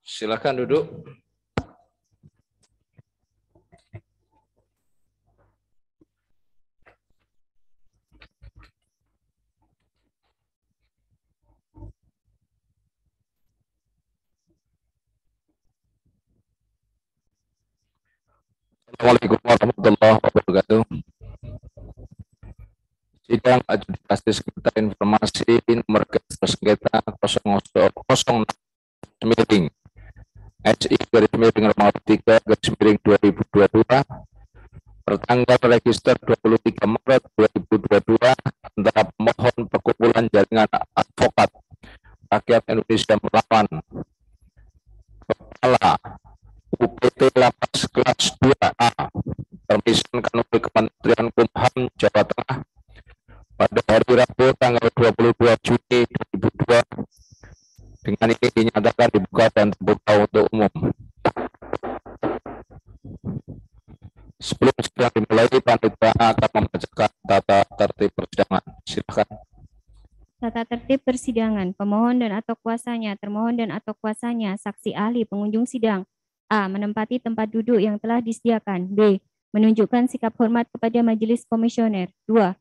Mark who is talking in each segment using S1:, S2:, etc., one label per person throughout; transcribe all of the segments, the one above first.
S1: Silakan duduk. Assalamualaikum warahmatullahi wabarakatuh. Sidang adjudikasi sengketa informasi nomor sengketa 006 miring SI garis miring 3 garis miring 2022 bertanggal register 23 Maret 2022 antara pemohon perkumpulan jaringan advokat rakyat Indonesia melawan kepala UPT Lapas kelas 2A Permisan Kanwil Kementerian Kumham Jawa Tengah pada hari Rabu tanggal 22 Juni 2002 dengan ini dinyatakan dibuka dan terbuka untuk umum. Sebelum sidang dimulai, panitia akan membacakan tata tertib persidangan. Silakan.
S2: Tata tertib persidangan. Pemohon dan atau kuasanya, termohon dan atau kuasanya, saksi ahli, pengunjung sidang. A. Menempati tempat duduk yang telah disediakan. B. Menunjukkan sikap hormat kepada majelis komisioner. 2.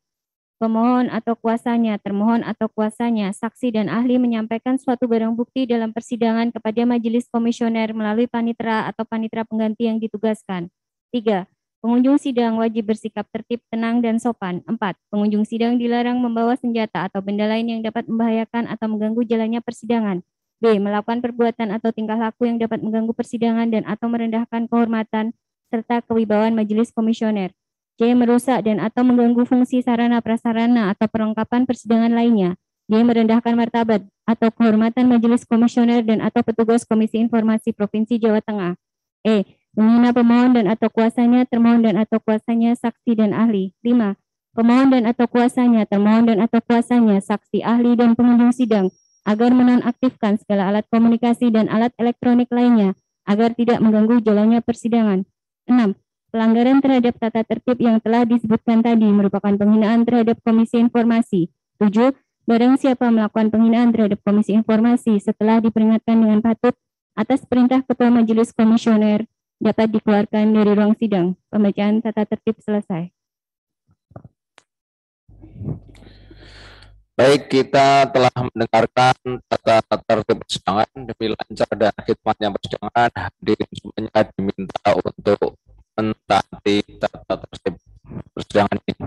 S2: Pemohon atau kuasanya, termohon atau kuasanya, saksi dan ahli menyampaikan suatu barang bukti dalam persidangan kepada majelis komisioner melalui panitera atau panitera pengganti yang ditugaskan. 3. Pengunjung sidang wajib bersikap tertib, tenang, dan sopan. 4. Pengunjung sidang dilarang membawa senjata atau benda lain yang dapat membahayakan atau mengganggu jalannya persidangan. B. Melakukan perbuatan atau tingkah laku yang dapat mengganggu persidangan dan atau merendahkan kehormatan serta kewibawaan majelis komisioner. C. Merusak dan atau mengganggu fungsi sarana prasarana atau perlengkapan persidangan lainnya. D. Merendahkan martabat atau kehormatan majelis komisioner dan atau petugas Komisi Informasi Provinsi Jawa Tengah. E. Menghina pemohon dan atau kuasanya, termohon dan atau kuasanya, saksi dan ahli. 5. Pemohon dan atau kuasanya, termohon dan atau kuasanya, saksi, ahli, dan pengunjung sidang agar menonaktifkan segala alat komunikasi dan alat elektronik lainnya agar tidak mengganggu jalannya persidangan. 6. Pelanggaran terhadap tata tertib yang telah disebutkan tadi merupakan penghinaan terhadap Komisi Informasi. 7. Barang siapa melakukan penghinaan terhadap Komisi Informasi setelah diperingatkan dengan patut atas perintah Ketua Majelis Komisioner dapat dikeluarkan dari ruang sidang. Pembacaan tata tertib selesai.
S1: Baik, kita telah mendengarkan tata tertib persidangan. Demi lancar dan khidmatnya persidangan, hadirin semuanya diminta untuk mentaati tata tertib persidangan ini.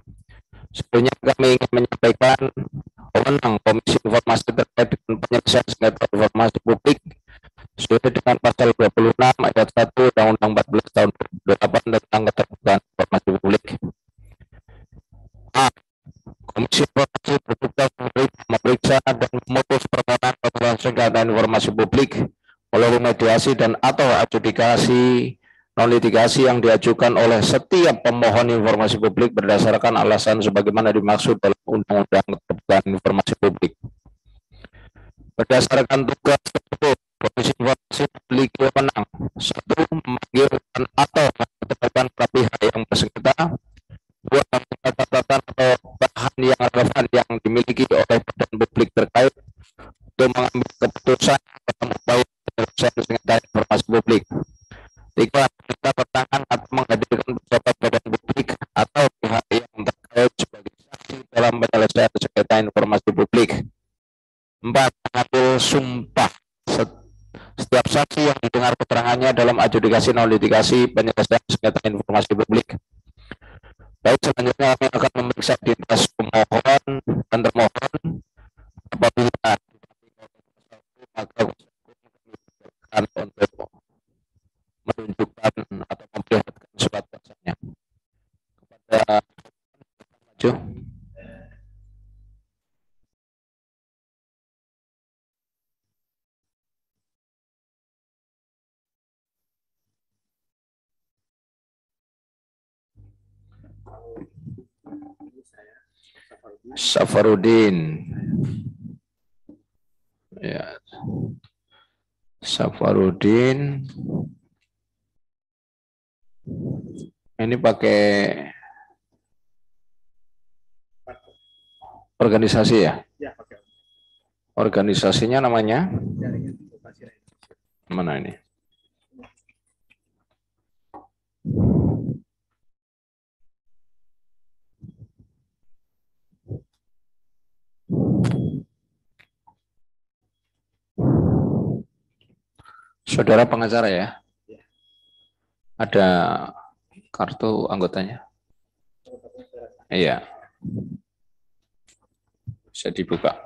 S1: Sebelumnya kami ingin menyampaikan wewenang Komisi Informasi terkait dengan penyelesaian sengketa informasi publik sesuai dengan pasal 26 ayat 1 Undang-Undang 14 tahun 2008 tentang keterbukaan informasi publik. A. Komisi Informasi bertugas memeriksa dan memutus permohonan permohonan sengketa informasi publik melalui mediasi dan atau adjudikasi non-litigasi yang diajukan oleh setiap pemohon informasi publik berdasarkan alasan sebagaimana dimaksud dalam Undang-Undang Keterbukaan Informasi Publik. Berdasarkan tugas tersebut, Komisi Informasi memiliki wewenang: 1. Memanggilkan atau menetapkan pihak yang bersengketa. 2. Meminta catatan atau bahan yang relevan yang dimiliki oleh badan publik terkait untuk mengambil keputusan dalam upaya penyelesaian sengketa informasi publik. 3. Meminta keterangan atau menghadirkan pejabat badan publik atau pihak yang terkait sebagai saksi dalam penyelesaian sengketa informasi publik. 4. Mengambil sumpah setiap saksi yang didengar keterangannya dalam adjudikasi non-litigasi penyelesaian sengketa informasi publik. Baik, selanjutnya kami akan memeriksa identitas pemohon dan termohon. Apabila maka untuk menunjukkan atau memperlihatkan surat kuasanya kepada maju. Safarudin. Ya. Safarudin. Ini pakai organisasi ya? Ya, pakai. Organisasinya namanya? Mana ini? Saudara pengacara ya? Ada kartu anggotanya? Iya. Bisa dibuka.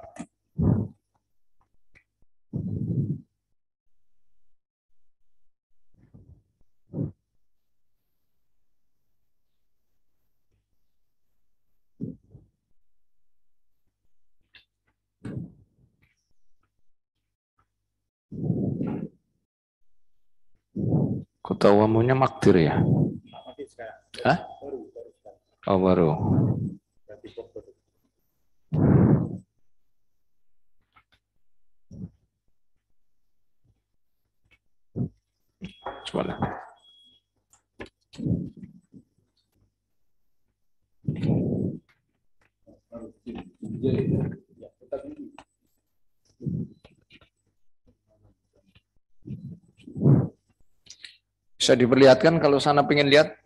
S1: Ketua umumnya Magdir ya? Hah? Oh baru. Coba lihat. Bisa diperlihatkan kalau sana pengen lihat?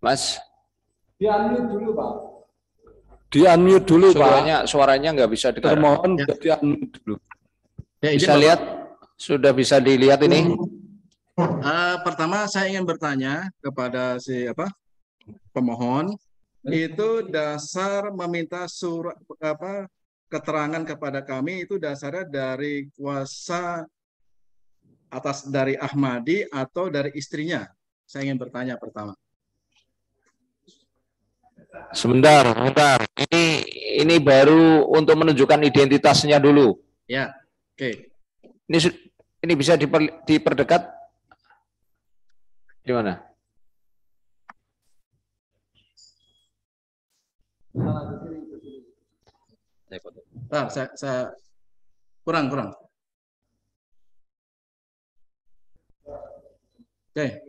S1: Mas?
S3: Di-unmute dulu, Pak. Di-unmute dulu, Pak.
S1: Suaranya nggak bisa dengar.
S3: Termohon di-unmute dulu.
S4: Ya,
S1: Bisa lihat? Sudah bisa dilihat ini?
S4: Pertama saya ingin bertanya kepada pemohon, itu dasar meminta surat keterangan kepada kami itu dasarnya dari kuasa atas dari Ahmadi atau dari istrinya? Saya ingin bertanya pertama.
S1: Sebentar. Ini baru untuk menunjukkan identitasnya dulu.
S4: Ya, oke.
S1: Ini bisa diperdekat? Di mana?
S4: Saya kurang. Oke.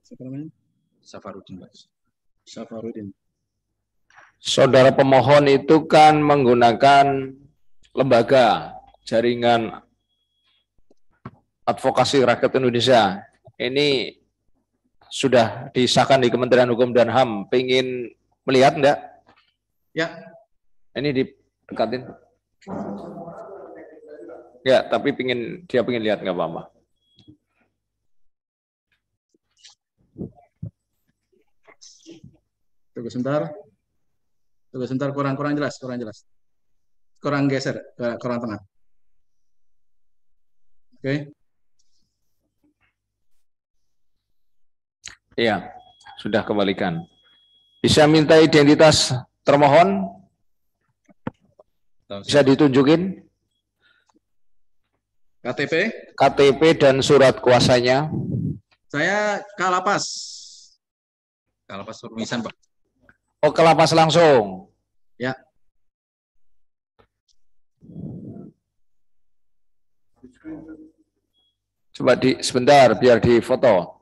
S4: Siapa namanya? Safarudin.
S1: Saudara pemohon itu kan menggunakan lembaga jaringan advokasi rakyat Indonesia. Ini sudah disahkan di Kementerian Hukum dan HAM. Pengen melihat enggak?
S4: Ya.
S1: Ini didekatin. Ya, tapi dia pengen lihat nggak apa-apa.
S4: Tunggu sebentar, kurang jelas. Kurang geser, kurang tengah. Oke.
S1: Iya, sudah kembalikan. Bisa minta identitas termohon? Bisa ditunjukin? KTP dan surat kuasanya.
S4: Saya Kalapas permisan, Pak.
S1: Oh, ke lapas langsung.
S4: Ya.
S1: Coba sebentar biar difoto.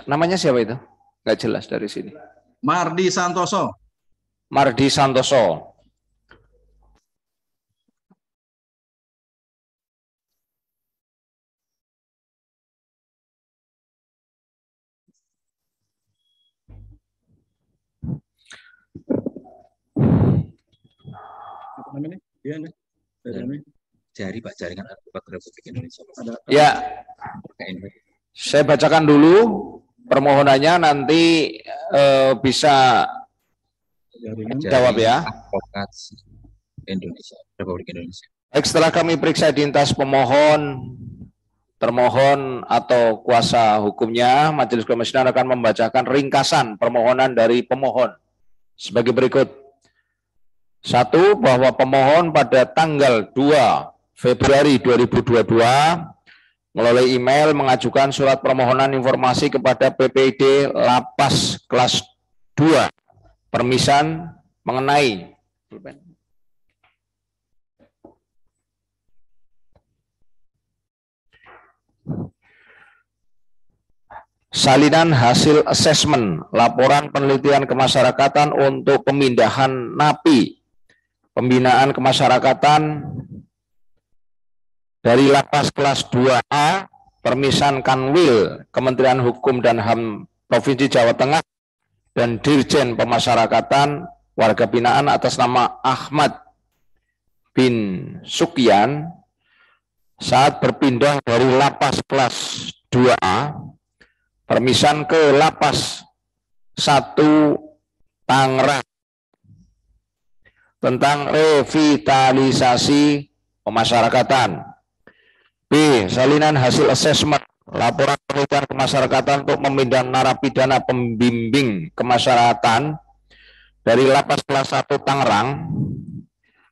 S1: Namanya siapa itu? Nggak jelas dari sini.
S4: Mardi Santoso. Apa namanya? Dia nih. Jari Pak, Jaringan Advokat Republik Indonesia.
S1: Ya. Saya bacakan dulu permohonannya, nanti bisa jawab ya.
S4: Advokat Indonesia, Republik Indonesia.
S1: Baik, setelah kami periksa identitas pemohon, termohon atau kuasa hukumnya, Majelis Kehormatan akan membacakan ringkasan permohonan dari pemohon sebagai berikut. 1. Bahwa pemohon pada tanggal 2 Februari 2022 melalui email mengajukan surat permohonan informasi kepada PPID Lapas kelas 2 permisan mengenai salinan hasil asesmen laporan penelitian kemasyarakatan untuk pemindahan napi pembinaan kemasyarakatan dari lapas kelas 2A Permisan Kanwil Kementerian Hukum dan HAM Provinsi Jawa Tengah dan Dirjen Pemasyarakatan Warga Binaan atas nama Ahmad bin Sukyan saat berpindah dari lapas kelas 2A Permisan ke lapas 1 Tangerang tentang revitalisasi pemasyarakatan. B. Salinan hasil asesmen laporan penelitian kemasyarakatan untuk memindah narapidana pembimbing kemasyarakatan dari lapas kelas 1 Tangerang,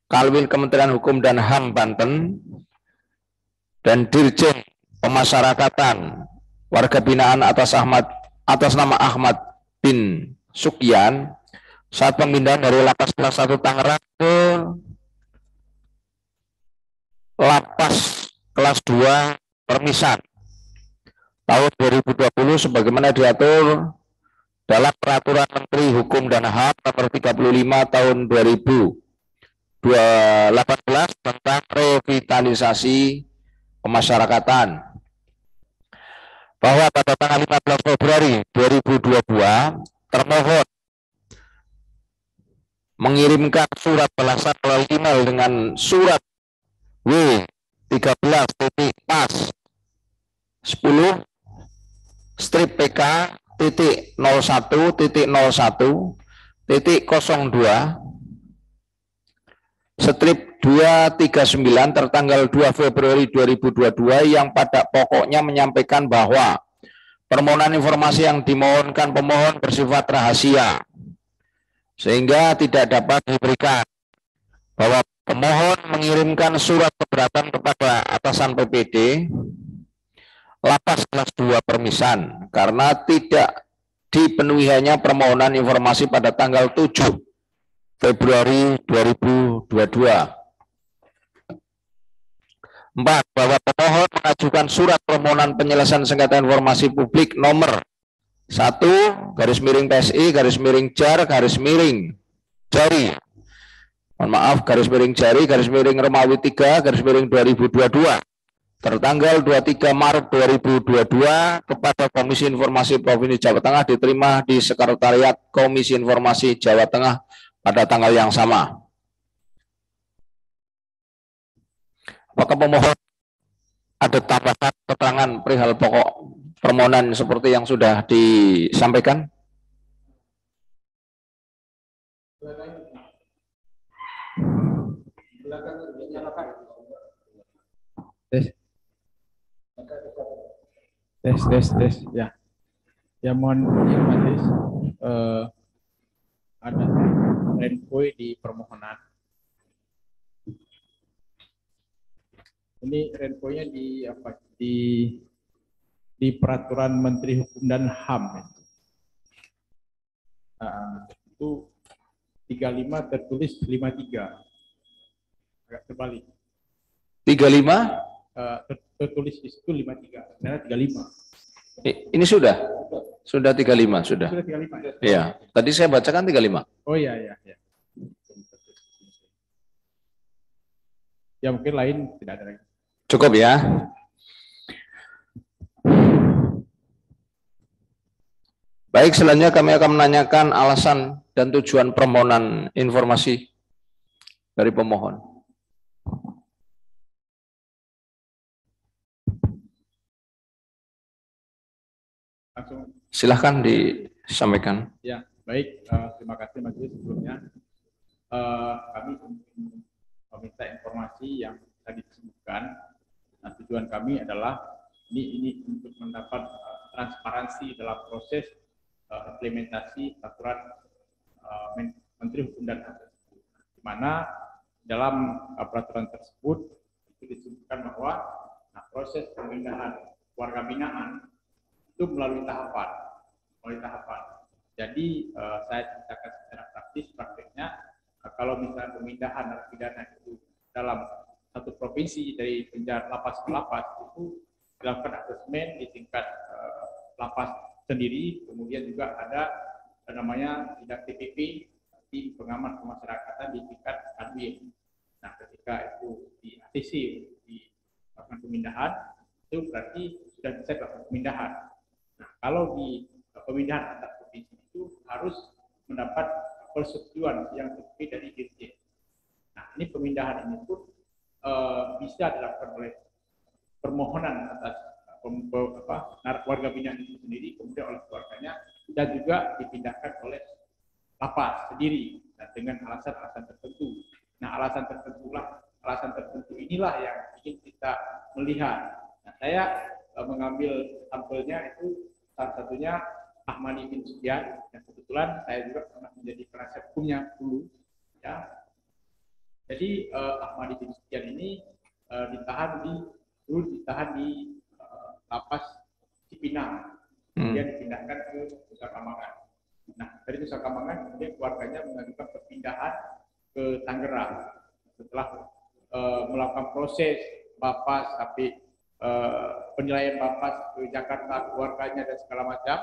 S1: Kanwil Kementerian Hukum dan HAM Banten, dan Dirjen Pemasyarakatan Warga Binaan atas nama Ahmad bin Sukyan saat pemindahan dari lapas kelas 1 Tangerang ke lapas kelas 2 Permisan tahun 2020 sebagaimana diatur dalam Peraturan Menteri Hukum dan HAM nomor 35 tahun 2018 tentang revitalisasi pemasyarakatan, bahwa pada tanggal 15 Februari 2022 termohon mengirimkan surat balasan melalui email dengan surat W13.pas 10 strip PK titik 01.01.02 strip 239 tertanggal 2 Februari 2022 yang pada pokoknya menyampaikan bahwa permohonan informasi yang dimohonkan pemohon bersifat rahasia sehingga tidak dapat diberikan, bahwa pemohon mengirimkan surat keberatan kepada atasan PPD lapas kelas 2 Permisan karena tidak dipenuhinya permohonan informasi pada tanggal 7 Februari 2022. 4. Bahwa pemohon mengajukan surat permohonan penyelesaian sengketa informasi publik nomor 1/Jari Romawi 3/Romawi 3 tertanggal 23 Maret 2022 kepada Komisi Informasi Provinsi Jawa Tengah diterima di Sekretariat Komisi Informasi Jawa Tengah pada tanggal yang sama. Apakah pemohon ada tambahan keterangan perihal pokok permohonan seperti yang sudah disampaikan?
S5: Tes ya mohon majelis ada renvoy di permohonan. Ini renvoynya di apa? Di Peraturan Menteri Hukum dan HAM. Itu 35 tertulis 53. Agak terbalik.
S1: 35?
S5: Tertulis di situ 53. Karena 35.
S1: Ini sudah 35 sudah.
S5: Sudah 35.
S1: Iya, tadi saya bacakan 35.
S5: Oh iya. Ya mungkin lain tidak ada lagi.
S1: Cukup ya. Baik, selanjutnya kami akan menanyakan alasan dan tujuan permohonan informasi dari pemohon.
S5: Langsung.
S1: Silahkan disampaikan.
S5: Ya, baik. Terima kasih majelis sebelumnya. Kami meminta informasi yang tadi disebutkan. Nah, tujuan kami adalah ini untuk mendapat transparansi dalam proses implementasi peraturan Menteri Hukum dan HAM, di mana dalam peraturan tersebut itu disebutkan bahwa proses pemindahan warga binaan itu melalui tahapan. Jadi saya ceritakan secara prakteknya, kalau misalnya pemindahan narapidana itu dalam satu provinsi dari penjara lapas ke lapas itu dilakukan asesmen di tingkat lapas sendiri, kemudian juga ada namanya sidang TPP di pengamat pemasyarakatan di tingkat kanwil. Nah, ketika itu di ATC di melakukan pemindahan, itu berarti sudah bisa dilakukan pemindahan. Nah, kalau di pemindahan antar provinsi itu harus mendapat persetujuan yang terbit dari Dirjen. Nah, ini pemindahan ini pun bisa dilakukan oleh permohonan atas warga binaan itu sendiri, kemudian oleh keluarganya, dan juga dipindahkan oleh lapas sendiri dengan alasan-alasan tertentu. Nah, alasan tertentu inilah yang ingin kita melihat. Nah, saya mengambil sampelnya itu salah satunya Ahmadi bin Sufyan, yang kebetulan saya juga pernah menjadi penasihat hukumnya dulu. Ya. Jadi Ahmadi bin Sufyan ini ditahan di lapas Cipinang, kemudian dipindahkan ke Nusa Kambangan. Nah, dari Nusa Kambangan kemudian keluarganya mengajukan perpindahan ke Tangerang setelah melakukan proses Bapas sampai penilaian Bapas ke Jakarta, keluarganya dan segala macam.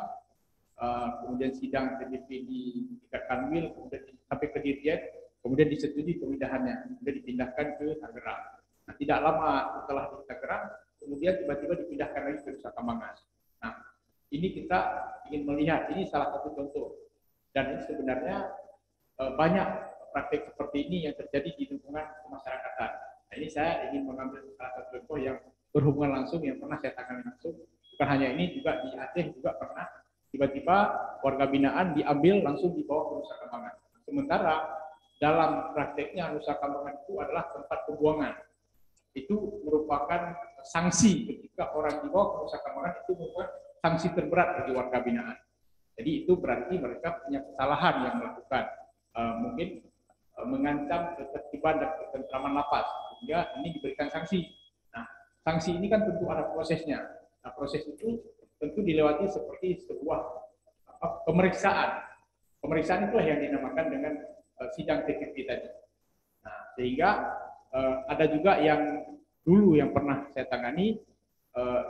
S5: Kemudian sidang TPP di tingkat kanwil, kemudian sampai ke Dirjen, kemudian disetujui pemindahannya, kemudian dipindahkan ke Tangerang. Nah, tidak lama setelah di Tangerang, kemudian tiba-tiba dipindahkan lagi ke Nusa Kambangan. Nah, ini kita ingin melihat, ini salah satu contoh. Dan ini sebenarnya banyak praktik seperti ini yang terjadi di lingkungan kemasyarakatan. Nah, ini saya ingin mengambil salah satu contoh yang berhubungan langsung, yang pernah saya tangani langsung. Bukan hanya ini, juga di Aceh juga pernah tiba-tiba warga binaan diambil langsung dibawa ke Nusa Kambangan. Sementara dalam prakteknya Nusa Kambangan itu adalah tempat pembuangan. Itu merupakan sanksi ketika orang dibawa ke Nusa Kambangan, itu merupakan sanksi terberat bagi warga binaan. Jadi itu berarti mereka punya kesalahan yang melakukan mungkin mengancam ketertiban dan ketentraman lapas, sehingga ini diberikan sanksi. Nah, sanksi ini kan tentu ada prosesnya. Nah, proses itu tentu dilewati seperti sebuah pemeriksaan. Pemeriksaan itulah yang dinamakan dengan sidang TPP tadi. Nah, sehingga ada juga yang dulu yang pernah saya tangani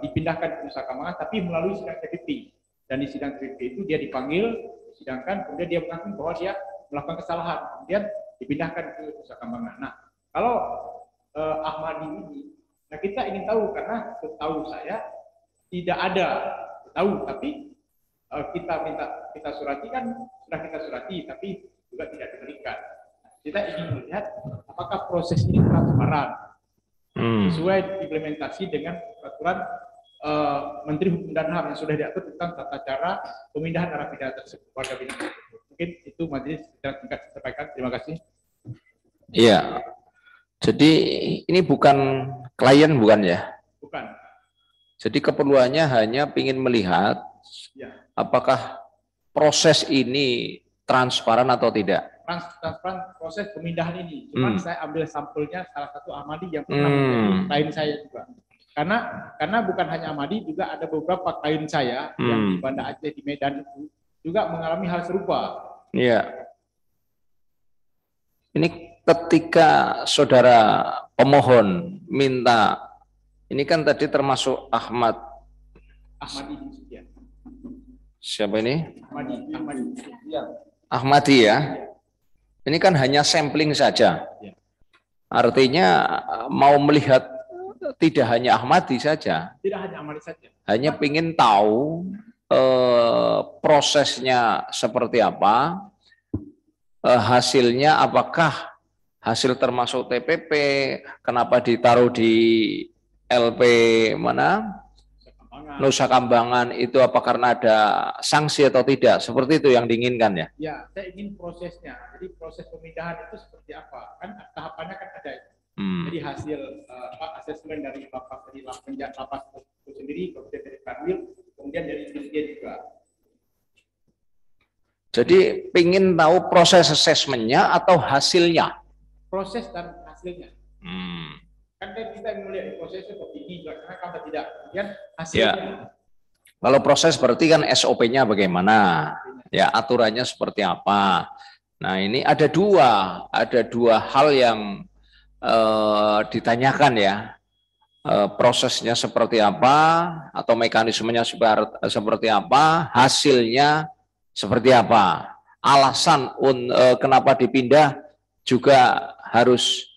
S5: dipindahkan ke Nusa Kambangan tapi melalui sidang TPP. Dan di sidang TPP itu dia dipanggil, disidangkan, kemudian dia mengakui bahwa dia melakukan kesalahan, kemudian dipindahkan ke Nusa Kambangan. Nah, kalau Ahmadi ini, nah kita ingin tahu karena setahu saya tidak ada tahu, tapi kita surati kan sudah kita surati, tapi juga tidak diberikan. Kita ingin melihat apakah proses ini transparan, sesuai implementasi dengan peraturan Menteri Hukum dan HAM yang sudah diatur tentang tata cara pemindahan narapidana tersebut warga binaan. Mungkin itu majelis secara singkat sampaikan. Terima kasih.
S1: Iya. Jadi ini bukan klien bukan ya?
S5: Bukan.
S1: Jadi keperluannya hanya ingin melihat
S5: Ya.
S1: apakah proses ini transparan atau tidak.
S5: Transparan proses pemindahan ini. Cuman saya ambil sampelnya salah satu Ahmadi yang pernah menjadi klien saya juga. Karena bukan hanya Ahmadi, juga ada beberapa klien saya yang di Banda Aceh, di Medan itu juga mengalami hal serupa. Iya.
S1: Ini ketika saudara pemohon minta, ini kan tadi termasuk
S5: Ahmadi bin Sufyan.
S1: Siapa ini?
S5: Ahmadi
S1: ya. Ini kan hanya sampling saja. Artinya mau melihat tidak hanya Ahmadi saja.
S5: Tidak hanya Ahmadi saja.
S1: Hanya ingin tahu prosesnya seperti apa, hasilnya apakah hasil termasuk TPP, kenapa ditaruh di LP mana? Nusa Kambangan itu apa karena ada sanksi atau tidak? Seperti itu yang diinginkan ya?
S5: Ya, saya ingin prosesnya. Jadi proses pemindahan itu seperti apa? Kan tahapannya kan ada. Jadi hasil asesmen dari lapas itu sendiri, kemudian dari kanwil, kemudian dari Dirjen juga.
S1: Jadi ingin tahu proses asesmennya atau hasilnya?
S5: Proses dan hasilnya. Kan kita melihat prosesnya seperti ini, karena kalau tidak, kemudian hasilnya.
S1: Ya. Kalau proses berarti kan SOP-nya bagaimana? Ya, aturannya seperti apa? Nah, ini ada dua hal yang ditanyakan ya. prosesnya seperti apa atau mekanismenya seperti apa, hasilnya seperti apa, alasan kenapa dipindah juga harus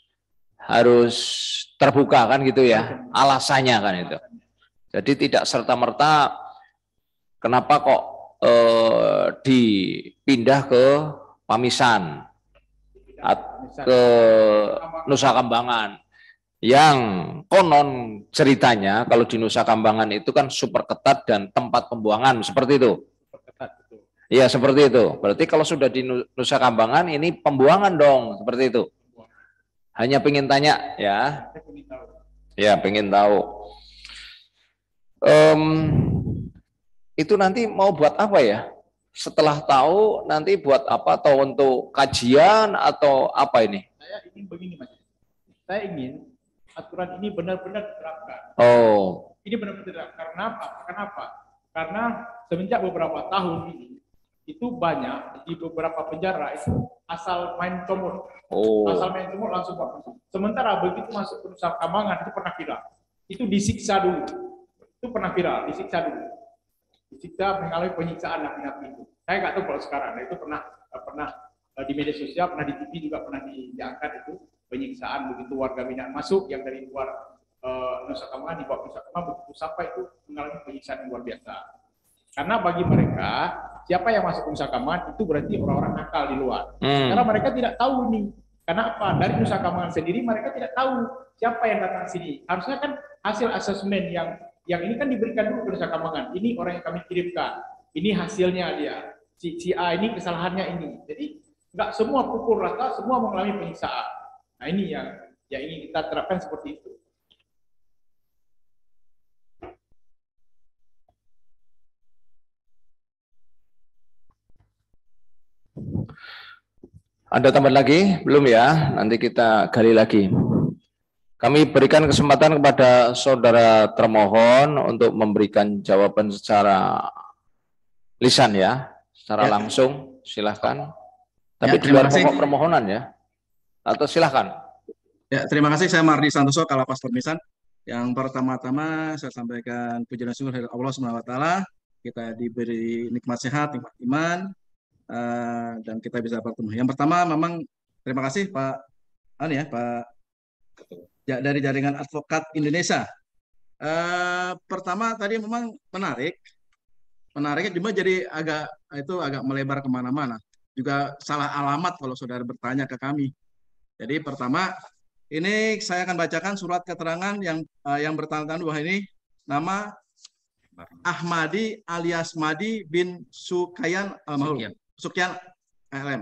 S1: terbuka kan gitu ya, alasannya kan itu. Jadi tidak serta-merta kenapa kok dipindah ke Pamisan, ke Nusa Kambangan, yang konon ceritanya kalau di Nusa Kambangan itu kan super ketat dan tempat pembuangan seperti itu. Iya seperti itu. Berarti kalau sudah di Nusa Kambangan ini pembuangan dong seperti itu. Hanya pengen tanya ya. Ya pengen tahu. Itu nanti mau buat apa ya? Setelah tahu nanti buat apa? Atau untuk kajian atau apa ini?
S5: Saya ingin begini Mas. Saya ingin aturan ini benar-benar diterapkan.
S1: Oh.
S5: Ini benar-benar diterapkan. Kenapa? Karena semenjak beberapa tahun ini itu banyak di beberapa penjara itu asal main comot. Oh. Asal main comot langsung masuk. Sementara begitu masuk ke Nusa Kambangan itu pernah viral. Itu disiksa dulu. Itu pernah viral, disiksa dulu. Disiksa mengalami penyiksaan napi-napi itu. Saya nggak tahu kalau sekarang. Nah, itu pernah di media sosial, pernah di TV juga pernah diangkat itu. Penyiksaan begitu warga binaan masuk yang dari luar Nusa Kambangan, dibawa Nusa Kambangan, begitu sampai itu mengalami penyiksaan yang luar biasa. Karena bagi mereka siapa yang masuk Nusa Kambangan itu berarti orang-orang nakal di luar. Karena mereka tidak tahu nih. Karena apa? Dari Nusa Kambangan sendiri mereka tidak tahu siapa yang datang sini. Harusnya kan hasil asesmen yang ini kan diberikan dulu ke Nusa Kambangan. Ini orang yang kami kirimkan. Ini hasilnya dia. Si A ini kesalahannya ini. Jadi nggak semua pukul rata, semua mengalami penyiksaan. Nah ini yang ingin kita terapkan seperti itu.
S1: Ada tambahan lagi? Belum ya? Nanti kita gali lagi. Kami berikan kesempatan kepada saudara termohon untuk memberikan jawaban secara lisan ya, secara langsung. Silahkan. Tapi di luar pokok permohonan ya. Atau silahkan.
S6: Ya, terima kasih. Saya Mardi Santoso, Kalapas Permisan. Yang pertama-tama saya sampaikan puji dan syukur dari Allah SWT. Kita diberi nikmat sehat, nikmat iman, dan kita bisa bertemu. Yang pertama, memang terima kasih Pak dari Jaringan Advokat Indonesia. Pertama tadi memang menariknya cuma jadi agak melebar kemana-mana. Juga salah alamat kalau saudara bertanya ke kami. Jadi pertama, ini saya akan bacakan surat keterangan yang bertanda bahwa ini nama Ahmadi alias Madi bin Sukyan LM.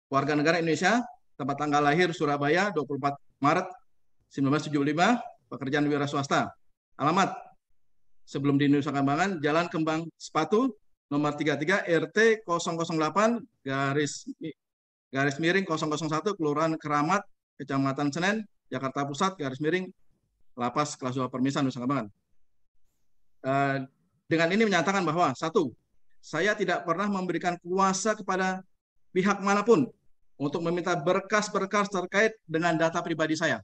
S6: Warga negara Indonesia, tempat tanggal lahir Surabaya 24 Maret 1975, pekerjaan wira swasta. Alamat sebelum di Nusa Kambangan, Jalan Kembang Sepatu nomor 33 RT 008 garis miring 001 Kelurahan Keramat, Kecamatan Senen, Jakarta Pusat, garis miring Lapas Kelas 2 Permisan, Nusa Kambangan. Dengan ini menyatakan bahwa 1. Saya tidak pernah memberikan kuasa kepada pihak manapun untuk meminta berkas-berkas terkait dengan data pribadi saya.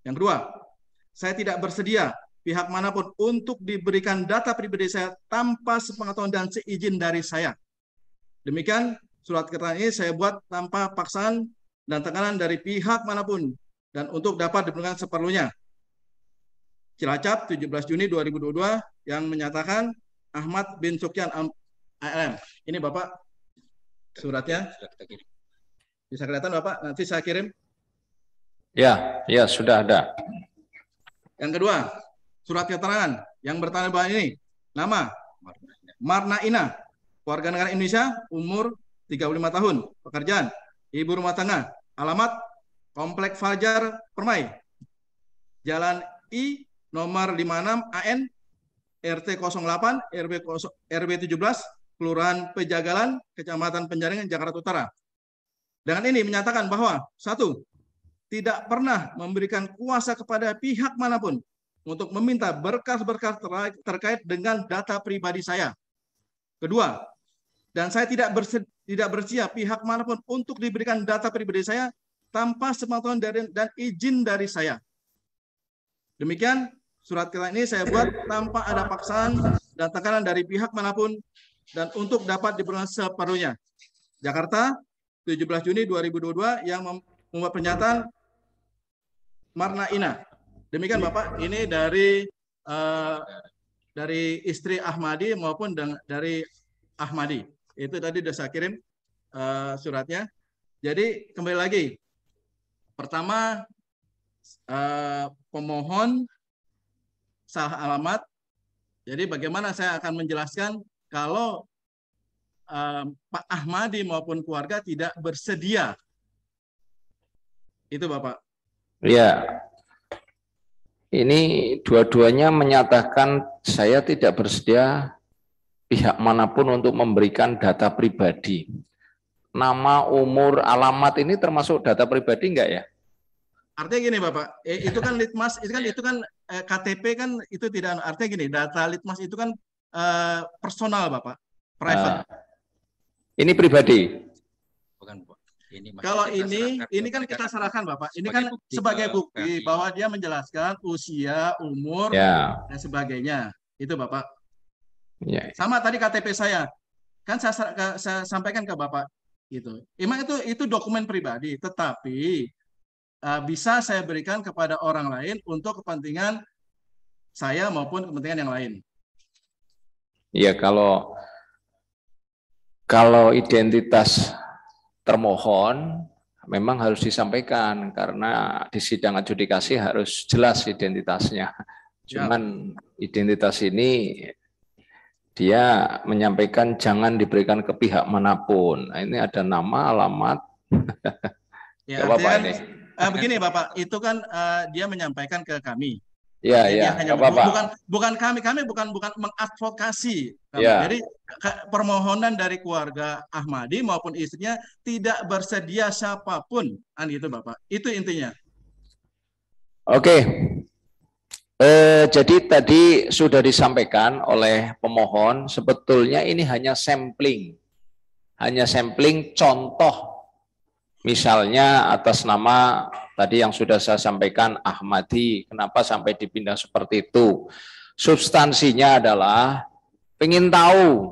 S6: Yang kedua, saya tidak bersedia pihak manapun untuk diberikan data pribadi saya tanpa sepengetahuan dan seizin dari saya. Demikian surat keterangan ini saya buat tanpa paksaan dan tekanan dari pihak manapun dan untuk dapat diberikan seperlunya. Cilacap 17 Juni 2022 yang menyatakan Ahmad bin Sukyan ALM. Ini Bapak suratnya. Bisa kelihatan Bapak? Nanti saya kirim.
S1: Ya sudah ada.
S6: Yang kedua, surat keterangan yang bertanda bahwa ini nama Marna Ina, warga negara Indonesia, umur 35 tahun, pekerjaan ibu rumah tangga, alamat Komplek Fajar Permai, Jalan I nomor 56 AN RT 08 RW 17 Kelurahan Pejagalan, Kecamatan Penjaringan, Jakarta Utara. Dengan ini menyatakan bahwa 1. Tidak pernah memberikan kuasa kepada pihak manapun untuk meminta berkas-berkas terkait dengan data pribadi saya. Kedua, dan saya tidak bersedia pihak manapun untuk diberikan data pribadi saya tanpa sepengetahuan dan izin dari saya. Demikian surat keterangan ini saya buat tanpa ada paksaan dan tekanan dari pihak manapun dan untuk dapat diperoleh separuhnya. Jakarta, 17 Juni 2022 yang membuat pernyataan Marna Ina. Demikian Bapak, ini dari istri Ahmadi maupun dari Ahmadi. Itu tadi sudah saya kirim suratnya. Jadi kembali lagi, pertama pemohon salah alamat. Jadi bagaimana saya akan menjelaskan kalau Pak Ahmadi maupun keluarga tidak bersedia. Itu Bapak.
S1: Ya, ini dua-duanya menyatakan saya tidak bersedia pihak manapun untuk memberikan data pribadi. Nama, umur, alamat ini termasuk data pribadi enggak ya?
S6: Artinya gini Bapak, itu kan litmas, itu kan KTP kan itu tidak, artinya gini, data litmas itu kan personal Bapak, private.
S1: Ini pribadi.
S4: Bukan, Pak.
S6: Kalau ini kan kita serahkan Bapak, ini kan sebagai bukti bahwa dia menjelaskan usia, umur,
S1: ya,
S6: dan sebagainya. Itu Bapak.
S1: Ya.
S6: Sama tadi KTP saya, kan saya sampaikan ke Bapak. Gitu. Emang itu dokumen pribadi, tetapi bisa saya berikan kepada orang lain untuk kepentingan saya maupun kepentingan yang lain.
S1: Ya, kalau identitas termohon memang harus disampaikan karena di sidang adjudikasi harus jelas identitasnya. Cuman identitas ini dia menyampaikan jangan diberikan ke pihak manapun. Nah, ini ada nama, alamat.
S6: Ya,
S1: Bapak
S6: kan,
S1: ini.
S6: Begini Bapak, itu kan dia menyampaikan ke kami.
S1: Ya, ya,
S6: bukan kami bukan mengadvokasi.
S1: Ya.
S6: Jadi permohonan dari keluarga Ahmadi maupun istrinya tidak bersedia siapapun, gitu Bapak. Itu intinya.
S1: Oke. Jadi tadi sudah disampaikan oleh pemohon, sebetulnya ini hanya sampling contoh. Misalnya atas nama tadi yang sudah saya sampaikan Ahmadi, kenapa sampai dipindah seperti itu? Substansinya adalah ingin tahu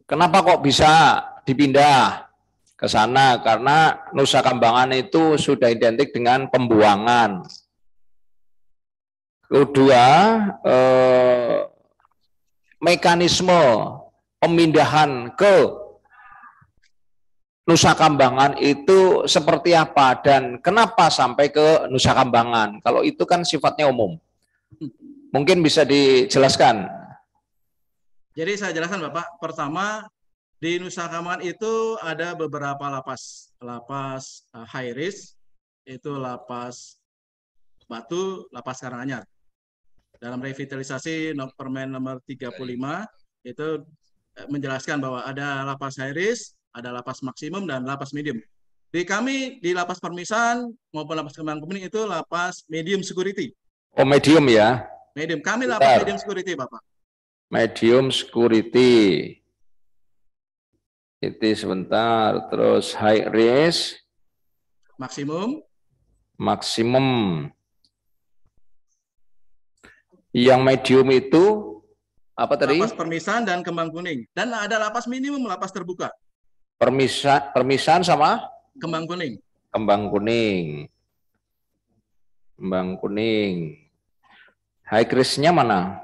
S1: kenapa kok bisa dipindah ke sana, karena Nusa Kambangan itu sudah identik dengan pembuangan. Kedua, mekanisme pemindahan ke Nusa Kambangan itu seperti apa dan kenapa sampai ke Nusa Kambangan? Kalau itu kan sifatnya umum. Mungkin bisa dijelaskan.
S6: Jadi saya jelaskan Bapak. Pertama, di Nusa Kambangan itu ada beberapa lapas. Lapas high risk, itu lapas Batu, lapas Karanganyar. Dalam revitalisasi Permen nomor 35 itu menjelaskan bahwa ada lapas high risk, ada lapas maksimum dan lapas medium. Di kami di lapas Permisan maupun lapas Kembang Kuning itu lapas medium security.
S1: Oh, medium ya?
S6: Medium. Kami lapas medium security, Bapak.
S1: Medium security. Itu sebentar. Terus high risk.
S6: Maksimum.
S1: Maksimum. Yang medium itu apa tadi?
S6: Lapas Permisan dan Kembang Kuning. Dan ada lapas minimum, lapas terbuka.
S1: Permisan sama?
S6: Kembang Kuning.
S1: Kembang Kuning. Kembang Kuning. High risk-nya mana?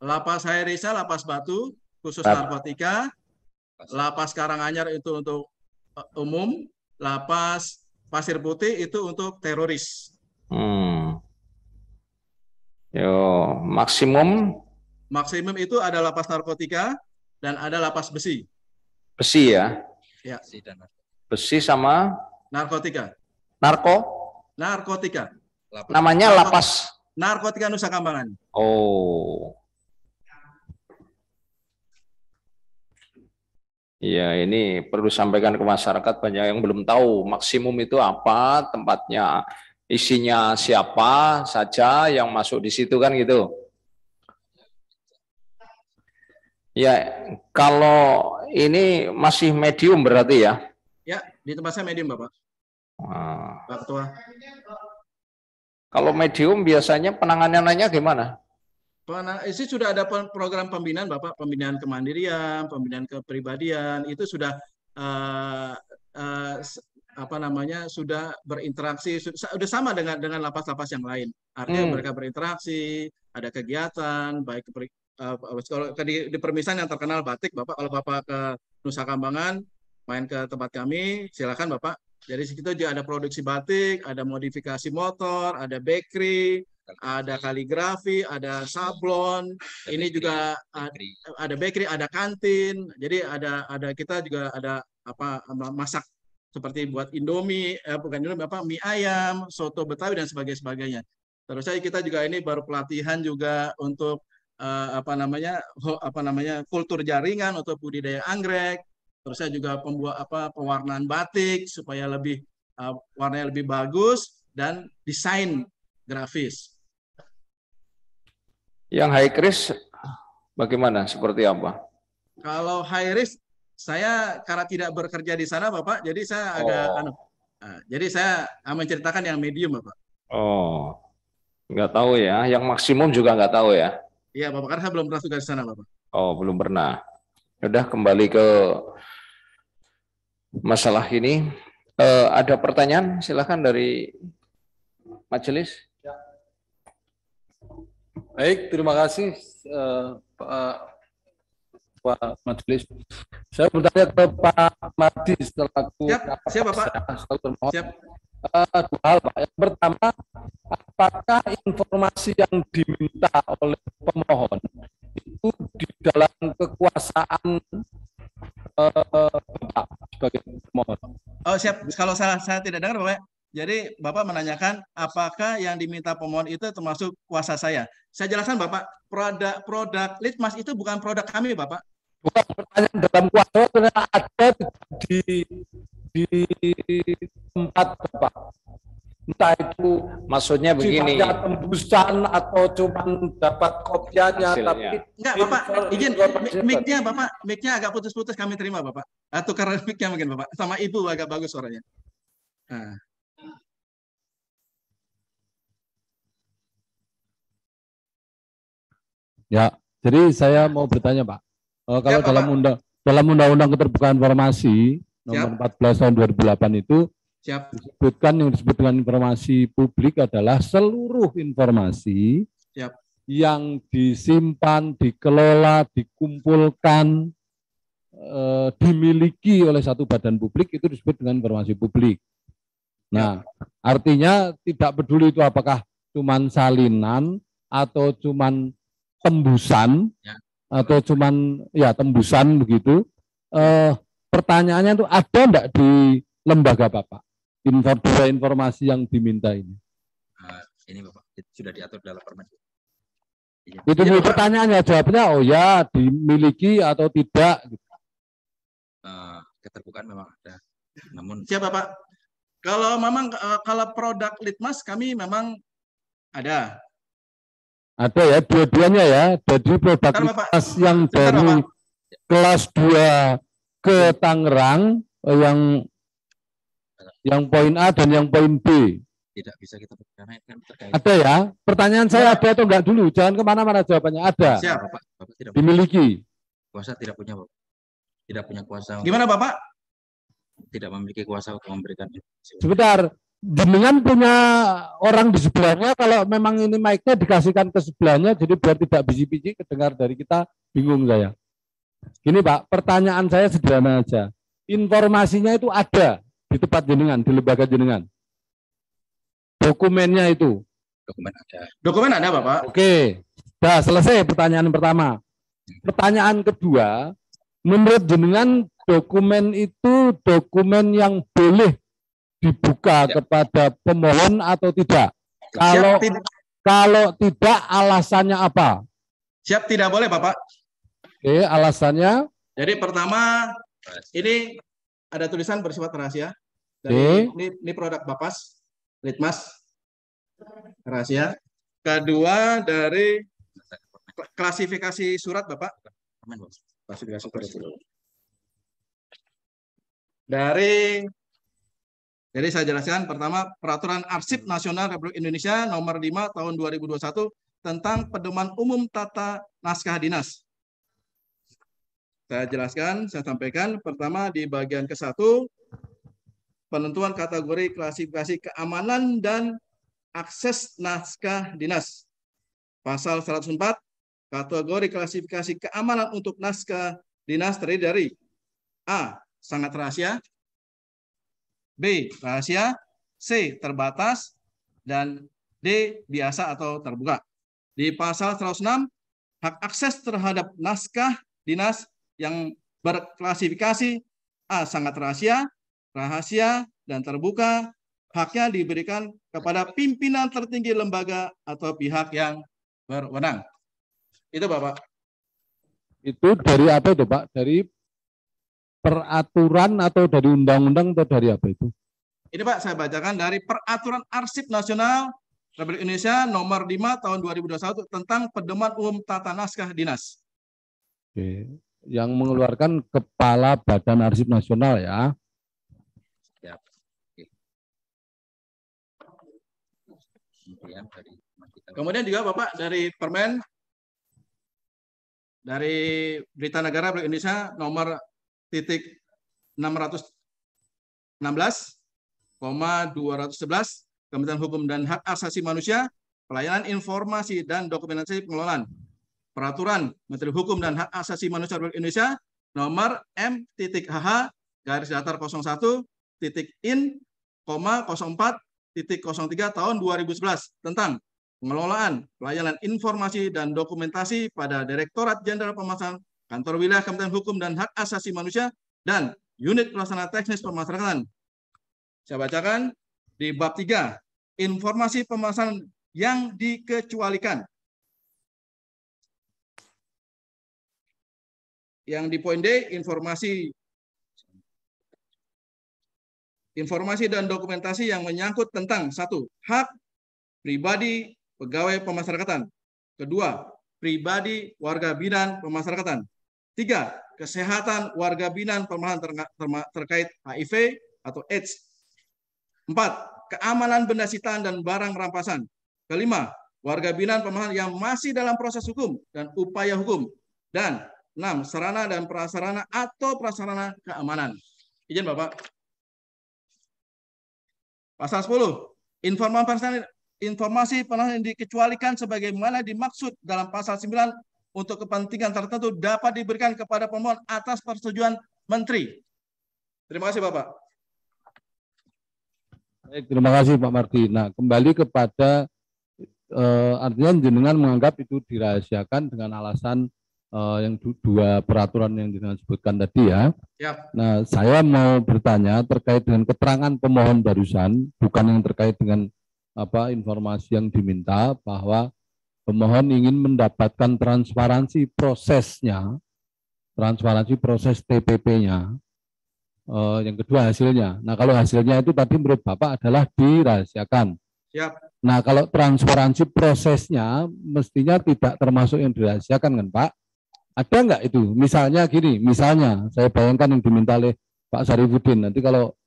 S6: Lapas high risk-nya lapas Batu, khusus narkotika. Lapas Karanganyar itu untuk umum. Lapas Pasir Putih itu untuk teroris.
S1: Yo, maksimum?
S6: Maksimum itu ada lapas narkotika dan ada lapas besi.
S1: Besi ya?
S6: Ya.
S1: Besi sama?
S6: Narkotika.
S1: Narkotika.
S6: Lapas.
S1: Namanya lapas?
S6: Narkotika Nusa Kambangan.
S1: Oh. Ya, ini perlu sampaikan ke masyarakat, banyak yang belum tahu maksimum itu apa, tempatnya, isinya siapa saja yang masuk di situ kan gitu. Ya, kalau ini masih medium berarti ya?
S6: Ya, di tempat saya medium, Bapak.
S1: Wah.
S6: Pak Ketua.
S1: Kalau medium biasanya penanganannya gimana?
S6: Itu sudah ada program pembinaan Bapak, pembinaan kemandirian, pembinaan kepribadian, itu sudah apa namanya, sudah berinteraksi, sudah sama dengan lapas-lapas yang lain. Artinya mereka berinteraksi, ada kegiatan, baik kalau di permisan yang terkenal batik, Bapak, kalau Bapak ke Nusa Kambangan, main ke tempat kami, silakan Bapak. Jadi situ juga ada produksi batik, ada modifikasi motor, ada bakery, ada kaligrafi, ada sablon, ini juga ada bakery, ada kantin. Jadi ada kita juga ada apa, masak seperti buat Indomie, bukan Indomie, apa, mie ayam, soto Betawi dan sebagainya. Terus kita juga ini baru pelatihan juga untuk apa namanya kultur jaringan untuk budidaya anggrek. Terus saya juga pewarnaan batik supaya lebih warnanya lebih bagus dan desain grafis.
S1: Yang high risk bagaimana? Seperti apa?
S6: Kalau high risk, saya karena tidak bekerja di sana, Bapak, jadi saya agak jadi saya menceritakan yang medium, Bapak.
S1: Oh, nggak tahu ya. Yang maksimum juga nggak tahu ya?
S6: Iya, Bapak, karena saya belum pernah tugas di sana, Bapak.
S1: Oh, belum pernah. Udah kembali ke masalah ini. Ada pertanyaan? Silakan dari majelis.
S3: Baik, terima kasih Pak Majelis. Saya bertanya ke Pak Mardi selaku
S6: siap Bapak.
S3: Siap. Dua hal, Pak. Yang pertama, apakah informasi yang diminta oleh pemohon itu di dalam kekuasaan Bapak sebagai pemohon?
S6: Oh, siap. Kalau saya tidak dengar, Bapak. Jadi Bapak menanyakan apakah yang diminta pemohon itu termasuk kuasa saya. Saya jelaskan, Bapak, produk litmas itu bukan produk kami, Bapak.
S3: Bukan, pertanyaan dalam kuasa ternyata ada di tempat Bapak. Entah itu
S1: maksudnya begini,
S3: tembusan atau cuma dapat kopiannya, tapi
S6: enggak, Bapak, izin mic-nya Bapak, mic-nya agak putus-putus, kami terima, Bapak. Atau karena mic-nya mungkin, Bapak. Sama Ibu agak bagus suaranya. Nah.
S3: Ya, jadi saya mau bertanya, Pak. Kalau dalam Undang-Undang Keterbukaan Informasi nomor 14 tahun 2008 itu disebutkan, yang disebut dengan informasi publik adalah seluruh informasi yang disimpan, dikelola, dikumpulkan, dimiliki oleh satu badan publik itu disebut dengan informasi publik. Nah, artinya tidak peduli itu apakah cuman salinan atau cuman tembusan atau cuman tembusan begitu. Pertanyaannya itu ada enggak di lembaga Bapak informasi yang diminta ini?
S4: Ini Bapak, itu sudah diatur dalam permen.
S3: Itu pertanyaannya, jawabnya oh ya, dimiliki atau tidak.
S4: Keterbukaan memang ada. Namun
S6: siap Bapak. Kalau memang kalau produk litmas kami memang ada.
S3: Ada ya, dua-duanya ya. Jadi produk litmas yang dari kelas 2 ke Tangerang, yang poin A dan yang poin B.
S4: Tidak bisa kita karena kan terkait.
S3: Ada ya? Pertanyaan saya ada atau enggak dulu? Jangan kemana-mana jawabannya. Ada.
S6: Siap.
S4: Bapak tidak
S3: dimiliki.
S4: Kuasa tidak punya, Bapak. Tidak punya kuasa.
S6: Gimana Bapak?
S4: Tidak memiliki kuasa untuk memberikan.
S3: Sebentar. Dengan punya orang di sebelahnya, kalau memang ini mic-nya dikasihkan ke sebelahnya, jadi biar tidak bisi-bisi kedengar dari kita, bingung saya. Gini Pak, pertanyaan saya sederhana aja. Informasinya itu ada di tempat jenengan, di lembaga jenengan. Dokumennya itu.
S4: Dokumen ada.
S6: Dokumen ada Bapak.
S3: Oke, sudah selesai pertanyaan pertama. Pertanyaan kedua, menurut jenengan dokumen itu dokumen yang boleh dibuka kepada pemohon atau tidak? Kalau tidak, alasannya apa?
S6: Siap, tidak boleh Bapak.
S3: Oke, alasannya?
S6: Jadi pertama, ini ada tulisan bersifat rahasia. Ini produk Bapas, litmas, rahasia. Kedua dari klasifikasi surat Bapak. Klasifikasi surat. Dari Jadi saya jelaskan pertama Peraturan Arsip Nasional Republik Indonesia Nomor 5 Tahun 2021 tentang Pedoman Umum Tata Naskah Dinas. Saya jelaskan, saya sampaikan pertama di bagian ke-1 penentuan kategori klasifikasi keamanan dan akses naskah dinas. Pasal 104 kategori klasifikasi keamanan untuk naskah dinas terdiri dari A. Sangat rahasia, B. Rahasia, C. Terbatas, dan D. Biasa atau terbuka. Di pasal 106, hak akses terhadap naskah dinas yang berklasifikasi A. Sangat rahasia, rahasia, dan terbuka, haknya diberikan kepada pimpinan tertinggi lembaga atau pihak yang berwenang. Itu Bapak.
S3: Itu dari apa itu Pak? Dari peraturan atau dari undang-undang atau dari apa itu?
S6: Ini Pak, saya bacakan dari Peraturan Arsip Nasional Republik Indonesia Nomor 5 Tahun 2021 tentang Pedoman Umum Tata Naskah Dinas.
S3: Oke. Yang mengeluarkan Kepala Badan Arsip Nasional ya.
S6: Kemudian juga Bapak dari Permen dari Berita Negara Republik Indonesia nomor 616,211 Kementerian Hukum dan Hak Asasi Manusia, Pelayanan Informasi dan Dokumentasi Pengelolaan. Peraturan Menteri Hukum dan Hak Asasi Manusia Republik Indonesia nomor M.H/01.in,04.03 tahun 2011 tentang pengelolaan pelayanan informasi dan dokumentasi pada Direktorat Jenderal Pemasarakatan, Kantor Wilayah Kementerian Hukum dan Hak Asasi Manusia, dan Unit Pelaksana Teknis Pemasarakatan. Saya bacakan di bab 3, informasi pemasaran yang dikecualikan. Yang di poin D, informasi dan dokumentasi yang menyangkut tentang 1. Hak pribadi pegawai pemasarakatan. 2. Pribadi warga binaan pemasarakatan. 3. Kesehatan warga binaan pemasarakatan terkait HIV atau AIDS. 4. Keamanan benda sitaan dan barang rampasan. 5. Warga binaan pemasarakatan yang masih dalam proses hukum dan upaya hukum. Dan 6. Sarana dan prasarana atau prasarana keamanan. Izin Bapak. Pasal 10. Informasi yang dikecualikan sebagaimana dimaksud dalam pasal 9 untuk kepentingan tertentu dapat diberikan kepada pemohon atas persetujuan Menteri. Terima kasih Bapak.
S3: Baik, terima kasih Pak Mardi. Nah, kembali kepada artinya jenengan menganggap itu dirahasiakan dengan alasan yang dua peraturan yang disebutkan tadi ya.
S6: Yap.
S3: Nah, saya mau bertanya terkait dengan keterangan pemohon barusan, bukan yang terkait dengan informasi yang diminta, bahwa pemohon ingin mendapatkan transparansi prosesnya, transparansi proses TPP-nya. Yang kedua hasilnya. Nah, kalau hasilnya itu tadi menurut Bapak adalah dirahasiakan.
S6: Siap.
S3: Nah, kalau transparansi prosesnya mestinya tidak termasuk yang dirahasiakan kan Pak? Ada enggak itu? Misalnya gini, misalnya saya bayangkan yang diminta oleh Pak Sarifudin, nanti kalau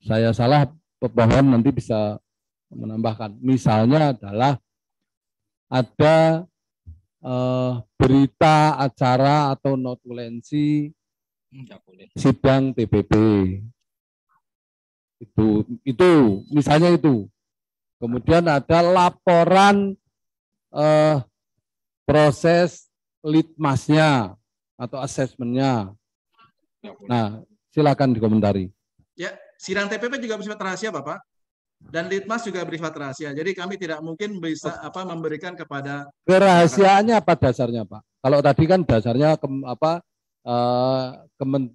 S3: saya salah pemohon nanti bisa menambahkan. Misalnya adalah ada berita acara atau notulensi sidang TPP. Itu misalnya itu. Kemudian ada laporan proses litmasnya atau asesmennya. Nah, silakan dikomentari.
S6: Ya, sidang TPP juga bersifat rahasia, Bapak. Dan litmas juga bersifat rahasia. Jadi kami tidak mungkin bisa memberikan kepada
S3: kerahasiaannya apa dasarnya, Pak? Kalau tadi kan dasarnya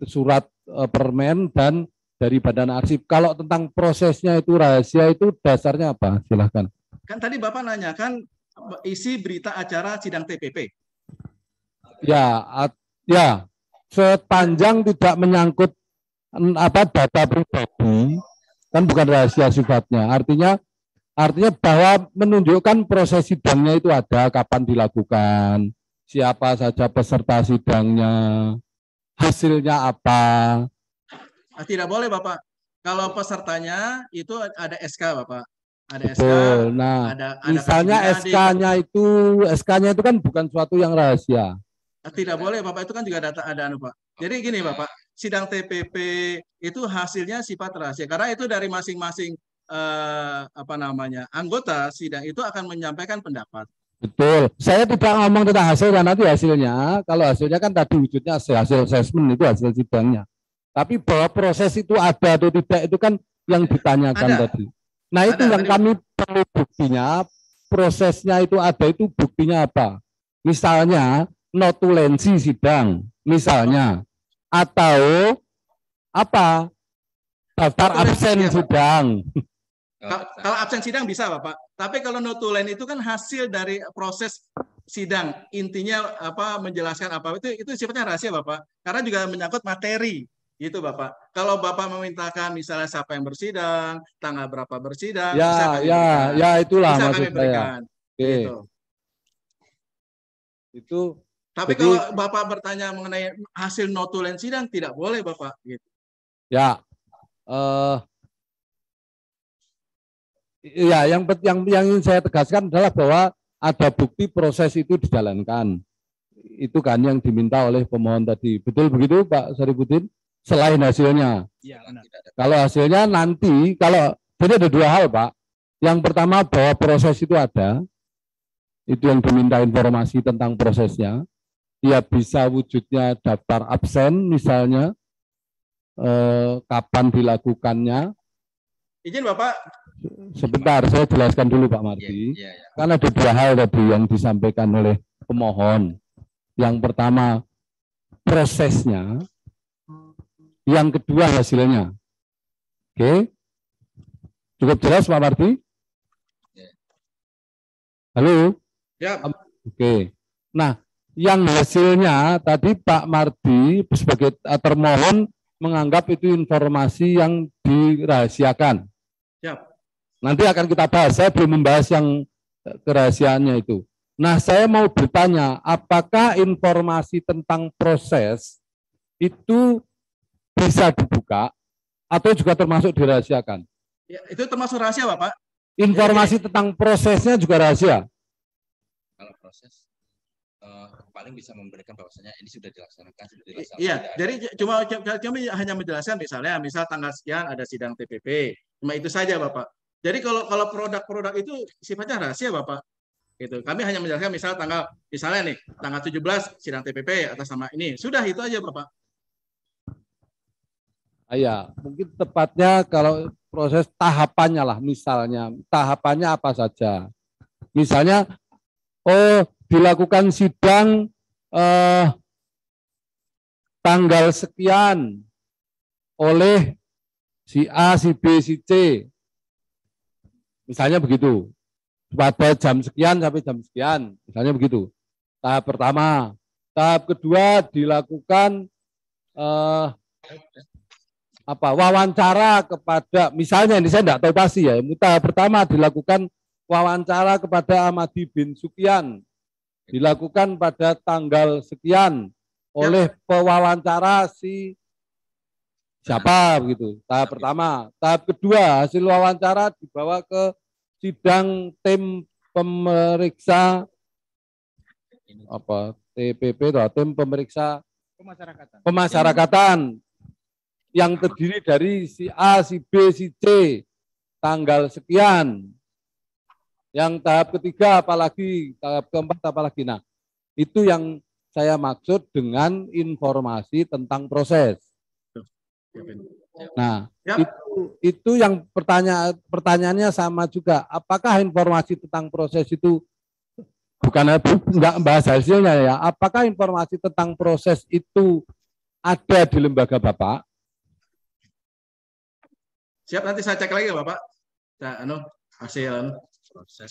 S3: surat permen dan dari Badan Arsip. Kalau tentang prosesnya itu rahasia, itu dasarnya apa? Silahkan.
S6: Kan tadi Bapak nanyakan isi berita acara sidang TPP.
S3: Ya, sepanjang tidak menyangkut data pribadi, kan bukan rahasia sifatnya. Artinya bahwa menunjukkan proses sidangnya itu ada, kapan dilakukan, siapa saja peserta sidangnya, hasilnya apa.
S6: Tidak boleh Bapak. Kalau pesertanya itu ada SK, Bapak. Ada SK,
S3: Betul. Nah,
S6: ada
S3: misalnya SK-nya itu kan bukan suatu yang rahasia.
S6: tidak boleh, Bapak. Itu kan juga ada anu, Pak. Jadi gini, Bapak, sidang TPP itu hasilnya sifat rahasia karena itu dari masing-masing anggota sidang itu akan menyampaikan pendapat.
S3: Betul. Saya tidak ngomong tentang hasilnya, nanti hasilnya, kalau hasilnya kan tadi wujudnya hasil assessment itu hasil sidangnya. Tapi bahwa proses itu ada atau tidak itu kan yang ditanyakan tadi. Nah itu yang kami perlu buktinya, prosesnya itu ada itu buktinya apa? Misalnya notulensi sidang, misalnya, atau apa? Daftar absen sidang.
S6: Kalau absen sidang bisa, Bapak. Tapi kalau notulen itu kan hasil dari proses sidang. Intinya apa, menjelaskan apa itu sifatnya rahasia, Bapak. Karena juga menyangkut materi, gitu, Bapak. Kalau Bapak memintakan misalnya siapa yang bersidang, tanggal berapa bersidang,
S3: ya itulah
S6: bisa
S3: maksud
S6: kami berikan.
S3: Saya. Oke.
S6: Gitu.
S3: Itu.
S6: Tapi jadi, kalau Bapak bertanya mengenai hasil notulen sidang tidak boleh, Bapak. Gitu.
S3: Ya. Ya, yang ingin saya tegaskan adalah bahwa ada bukti proses itu dijalankan. Itu kan yang diminta oleh pemohon tadi. Betul begitu, Pak Sarifudin? Selain hasilnya.
S5: Iya, benar.
S3: Kalau hasilnya nanti, jadi ada dua hal, Pak. Yang pertama bahwa proses itu ada. Itu yang diminta informasi tentang prosesnya. Ya bisa wujudnya daftar absen misalnya. Kapan dilakukannya.
S6: Izin Bapak.
S3: Sebentar, saya jelaskan dulu Pak Marti. Karena ada dua hal tadi yang disampaikan oleh pemohon. Yang pertama prosesnya, yang kedua hasilnya. Oke, cukup jelas Pak Marti? Halo?
S6: Ya.
S3: Oke. Nah, yang hasilnya tadi Pak Marti sebagai termohon menganggap itu informasi yang dirahasiakan.
S6: Siap.
S3: Nanti akan kita bahas, saya belum membahas yang kerahasiaannya itu. Nah, saya mau bertanya, apakah informasi tentang proses itu bisa dibuka atau juga termasuk dirahasiakan?
S6: Ya, itu termasuk rahasia, Bapak.
S3: Informasi tentang prosesnya juga rahasia?
S4: Kalau proses, paling bisa memberikan bahwasanya ini sudah dilaksanakan.
S6: Iya, jadi kami hanya menjelaskan misal tanggal sekian ada sidang TPP, cuma itu saja, Bapak. Jadi kalau produk-produk itu sifatnya rahasia, Bapak. Gitu. Kami hanya menjelaskan misalnya nih tanggal 17 sidang TPP atas nama ini. Sudah itu aja, Bapak.
S3: Ya, mungkin tepatnya kalau proses tahapannya lah, misalnya tahapannya apa saja. Misalnya dilakukan sidang tanggal sekian oleh si A, si B, si C. Misalnya begitu, pada jam sekian sampai jam sekian, misalnya begitu. Tahap pertama. Tahap kedua dilakukan wawancara kepada, misalnya ini saya tidak tahu pasti ya. Tahap pertama dilakukan wawancara kepada Ahmadi bin Sukyan, dilakukan pada tanggal sekian oleh pewawancara si siapa begitu. Tahap pertama. Tahap kedua, hasil wawancara dibawa ke sidang tim pemeriksa TPP atau tim pemeriksa pemasyarakatan yang terdiri dari si A, si B, si C tanggal sekian. Yang tahap ketiga apalagi, tahap keempat apalagi. Nah, itu yang saya maksud dengan informasi tentang proses. Nah, itu yang pertanyaannya sama juga. Apakah informasi tentang proses itu enggak bahas hasilnya ya? Apakah informasi tentang proses itu ada di lembaga Bapak?
S6: Siap, nanti saya cek lagi ya Bapak. Hasil proses.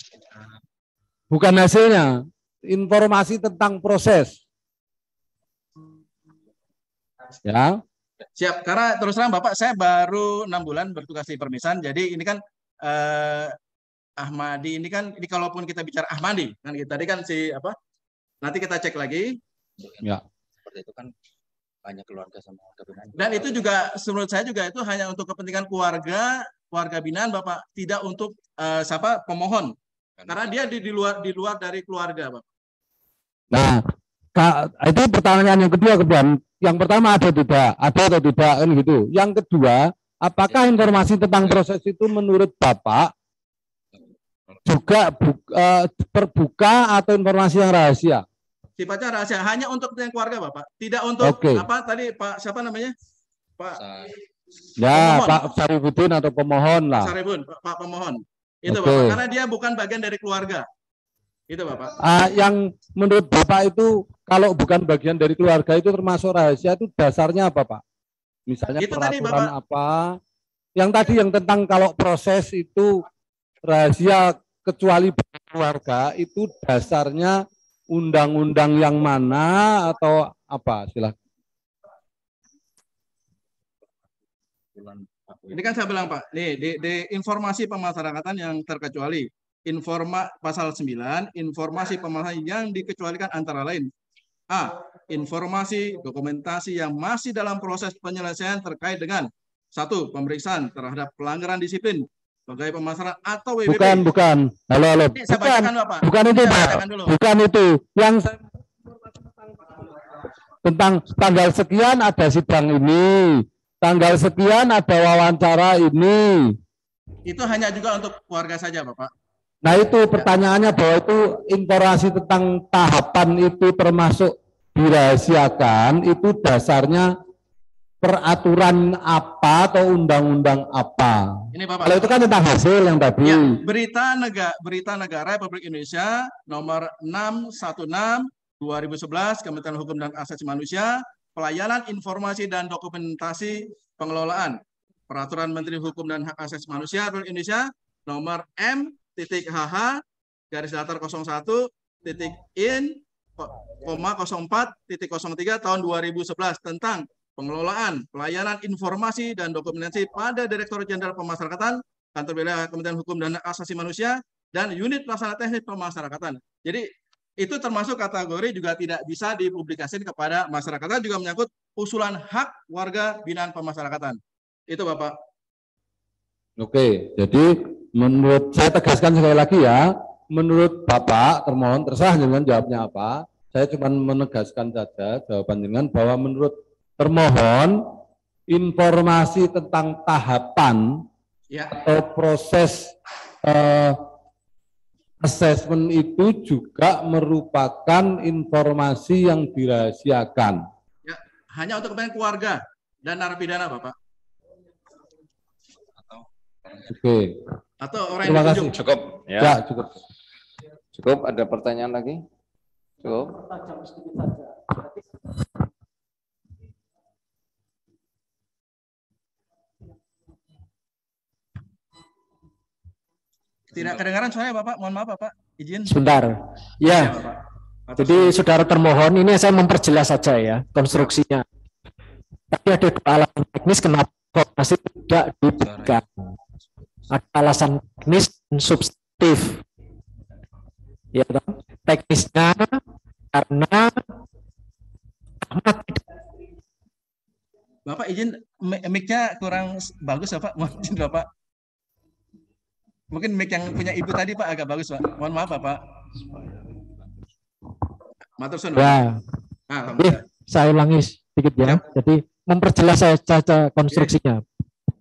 S3: Bukan hasilnya, informasi tentang proses. Ya.
S6: Siap, karena terus terang Bapak, saya baru 6 bulan bertugas di Permisan, jadi ini kan Ahmadi ini kan, ini kalaupun kita bicara Ahmadi, kan tadi kan nanti kita cek lagi.
S3: Ya.
S4: Seperti itu kan hanya keluarga sama keluarga.
S6: Dan itu juga menurut saya juga itu hanya untuk kepentingan keluarga binaan Bapak, tidak untuk pemohon. Karena dia di luar dari keluarga, Bapak.
S3: Nah, itu pertanyaan yang kedua, kemudian yang pertama ada atau tidak kan gitu. Yang kedua, apakah informasi tentang proses itu menurut Bapak juga terbuka atau informasi yang rahasia?
S6: Sifatnya rahasia, hanya untuk kepentingan keluarga, Bapak. Tidak untuk apa tadi Pak siapa namanya? Pak
S3: ya,
S6: pemohon.
S3: Pak Sarifudin atau pemohon lah.
S6: Sarifudin, Pak pemohon. Itu Bapak, karena dia bukan bagian dari keluarga. Itu Bapak.
S3: Yang menurut Bapak itu kalau bukan bagian dari keluarga itu termasuk rahasia, itu dasarnya apa, Pak? Misalnya
S6: itu
S3: peraturan
S6: tadi, Bapak.
S3: apa? Yang tadi yang tentang kalau proses itu rahasia kecuali keluarga, itu dasarnya undang-undang yang mana atau apa? Silakan.
S6: Ini kan saya bilang Pak, nih di informasi pemasyarakatan yang terkecuali, pasal 9, informasi pemasyarakatan yang dikecualikan antara lain. A. Informasi dokumentasi yang masih dalam proses penyelesaian terkait dengan 1. Pemeriksaan terhadap pelanggaran disiplin pegawai pemasaran atau WBP.
S3: Bukan. Halo.
S6: Ini saya bacakan, Bapak.
S3: Bukan itu, Pak. Bukan itu. Yang tentang tanggal sekian ada sidang ini, tanggal sekian ada wawancara ini.
S6: Itu hanya juga untuk keluarga saja, Bapak.
S3: Nah itu pertanyaannya bahwa itu informasi tentang tahapan itu termasuk dirahasiakan, itu dasarnya peraturan apa atau undang-undang apa?
S6: Ini Bapak.
S3: Kalau itu kan tentang hasil yang tadi.
S6: Ya, berita negara Republik Indonesia nomor 616 2011 Kementerian Hukum dan Asasi Manusia, pelayanan informasi dan dokumentasi pengelolaan. Peraturan Menteri Hukum dan Hak Asasi Manusia Republik Indonesia nomor M.H.-garis-04.in,04.03 tahun 2011 tentang pengelolaan pelayanan informasi dan dokumentasi pada Direktur Jenderal Pemasyarakatan, Kantor Wilayah Kementerian Hukum dan Hak Asasi Manusia, dan Unit Pelaksana Teknis Pemasyarakatan. Jadi itu termasuk kategori juga tidak bisa dipublikasikan kepada masyarakat, juga menyangkut usulan hak warga binaan pemasyarakatan. Itu Bapak.
S3: Oke, jadi menurut saya tegaskan sekali lagi ya, menurut Bapak termohon terserah dengan jawabnya apa. Saya cuma menegaskan saja jawaban dengan bahwa menurut termohon informasi tentang tahapan atau proses assessment itu juga merupakan informasi yang dirahasiakan.
S6: Ya, hanya untuk kepentingan keluarga dan narapidana, Bapak.
S3: Oke.
S6: Atau orang
S3: Terima
S6: yang
S3: kasih.
S1: Cukup ya.
S3: Ya, cukup.
S1: Cukup, ada pertanyaan lagi? Cukup.
S6: Tidak kedengaran suaranya Bapak, mohon maaf Bapak, izin.
S7: Sebentar. Ya. Jadi saudara termohon, ini saya memperjelas saja ya konstruksinya. Tapi ada dua alasan teknis kenapa masih tidak diberikan. Ada alasan teknis dan substantif. Ya, teknisnya karena
S6: Bapak izin mic-nya kurang bagus Bapak, mohon izin Bapak. Mungkin mic yang punya Ibu tadi Pak agak bagus Pak. Mohon maaf Bapak. Matur suwun.
S7: Ya. Saya ulangi sedikit ya. Jadi memperjelas saja konstruksinya.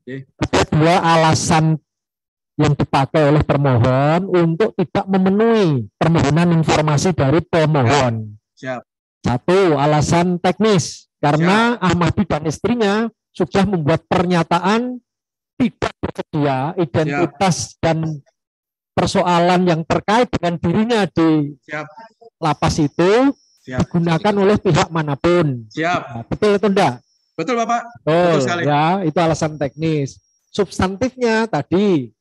S7: Ada dua alasan yang dipakai oleh termohon untuk tidak memenuhi permohonan informasi dari pemohon.
S6: Siap.
S7: Satu, alasan teknis. Karena Ahmadi dan istrinya sudah membuat pernyataan tidak bersedia identitas dan persoalan yang terkait dengan dirinya di lapas itu digunakan oleh pihak manapun.
S6: Siap.
S7: Nah, betul atau enggak?
S6: Betul Bapak.
S7: Betul
S6: sekali.
S7: Ya, itu alasan teknis. Substantifnya tadi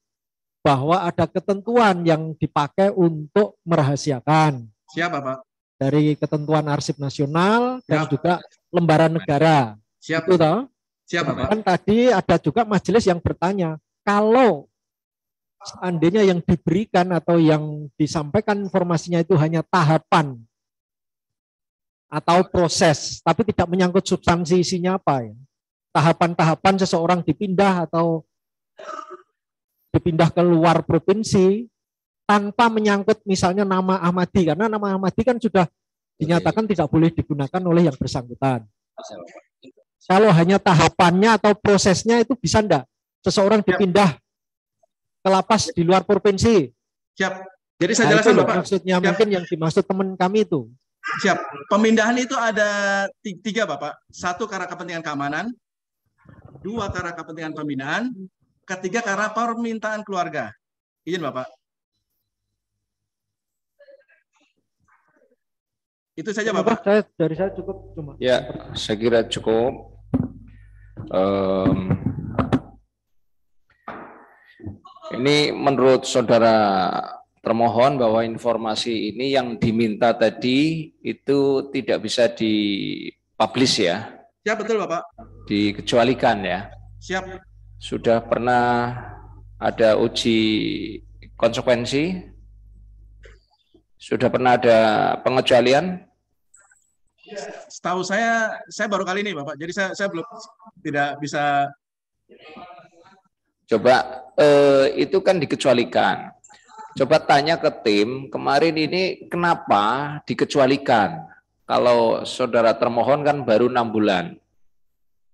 S7: bahwa ada ketentuan yang dipakai untuk merahasiakan.
S6: Siap Bapak.
S7: Dari ketentuan arsip nasional dan juga lembaran negara.
S6: Siap.
S7: Itu toh?
S6: Siap Bapak.
S7: Kan tadi ada juga majelis yang bertanya, kalau seandainya yang diberikan atau yang disampaikan informasinya itu hanya tahapan atau proses, tapi tidak menyangkut substansi isinya apa ya. Tahapan-tahapan seseorang dipindah atau dipindah ke luar provinsi tanpa menyangkut misalnya nama Ahmadi, karena nama Ahmadi kan sudah dinyatakan tidak boleh digunakan oleh yang bersangkutan. Kalau hanya tahapannya atau prosesnya itu bisa enggak seseorang dipindah ke lapas di luar provinsi?
S6: Siap. Jadi saya
S7: Nah,
S6: jelaskan
S7: itu loh
S6: Bapak.
S7: maksudnya
S6: Siap.
S7: mungkin yang dimaksud teman kami itu.
S6: Siap. Pemindahan itu ada tiga Bapak. Satu karena kepentingan keamanan, dua karena kepentingan pembinaan, ketiga karena permintaan keluarga. Izin Bapak. Itu saja Bapak.
S7: Dari saya cukup cuma.
S1: Ya, saya kira cukup. Ini menurut saudara termohon bahwa informasi ini yang diminta tadi itu tidak bisa dipublish ya,
S6: Siap, betul Bapak.
S1: dikecualikan ya.
S6: Siap.
S1: Sudah pernah ada uji konsekuensi? Sudah pernah ada pengecualian?
S6: Setahu saya baru kali ini Bapak. Jadi saya belum tidak bisa.
S1: Coba itu kan dikecualikan. Coba tanya ke tim kemarin ini kenapa dikecualikan? Kalau saudara termohon kan baru 6 bulan.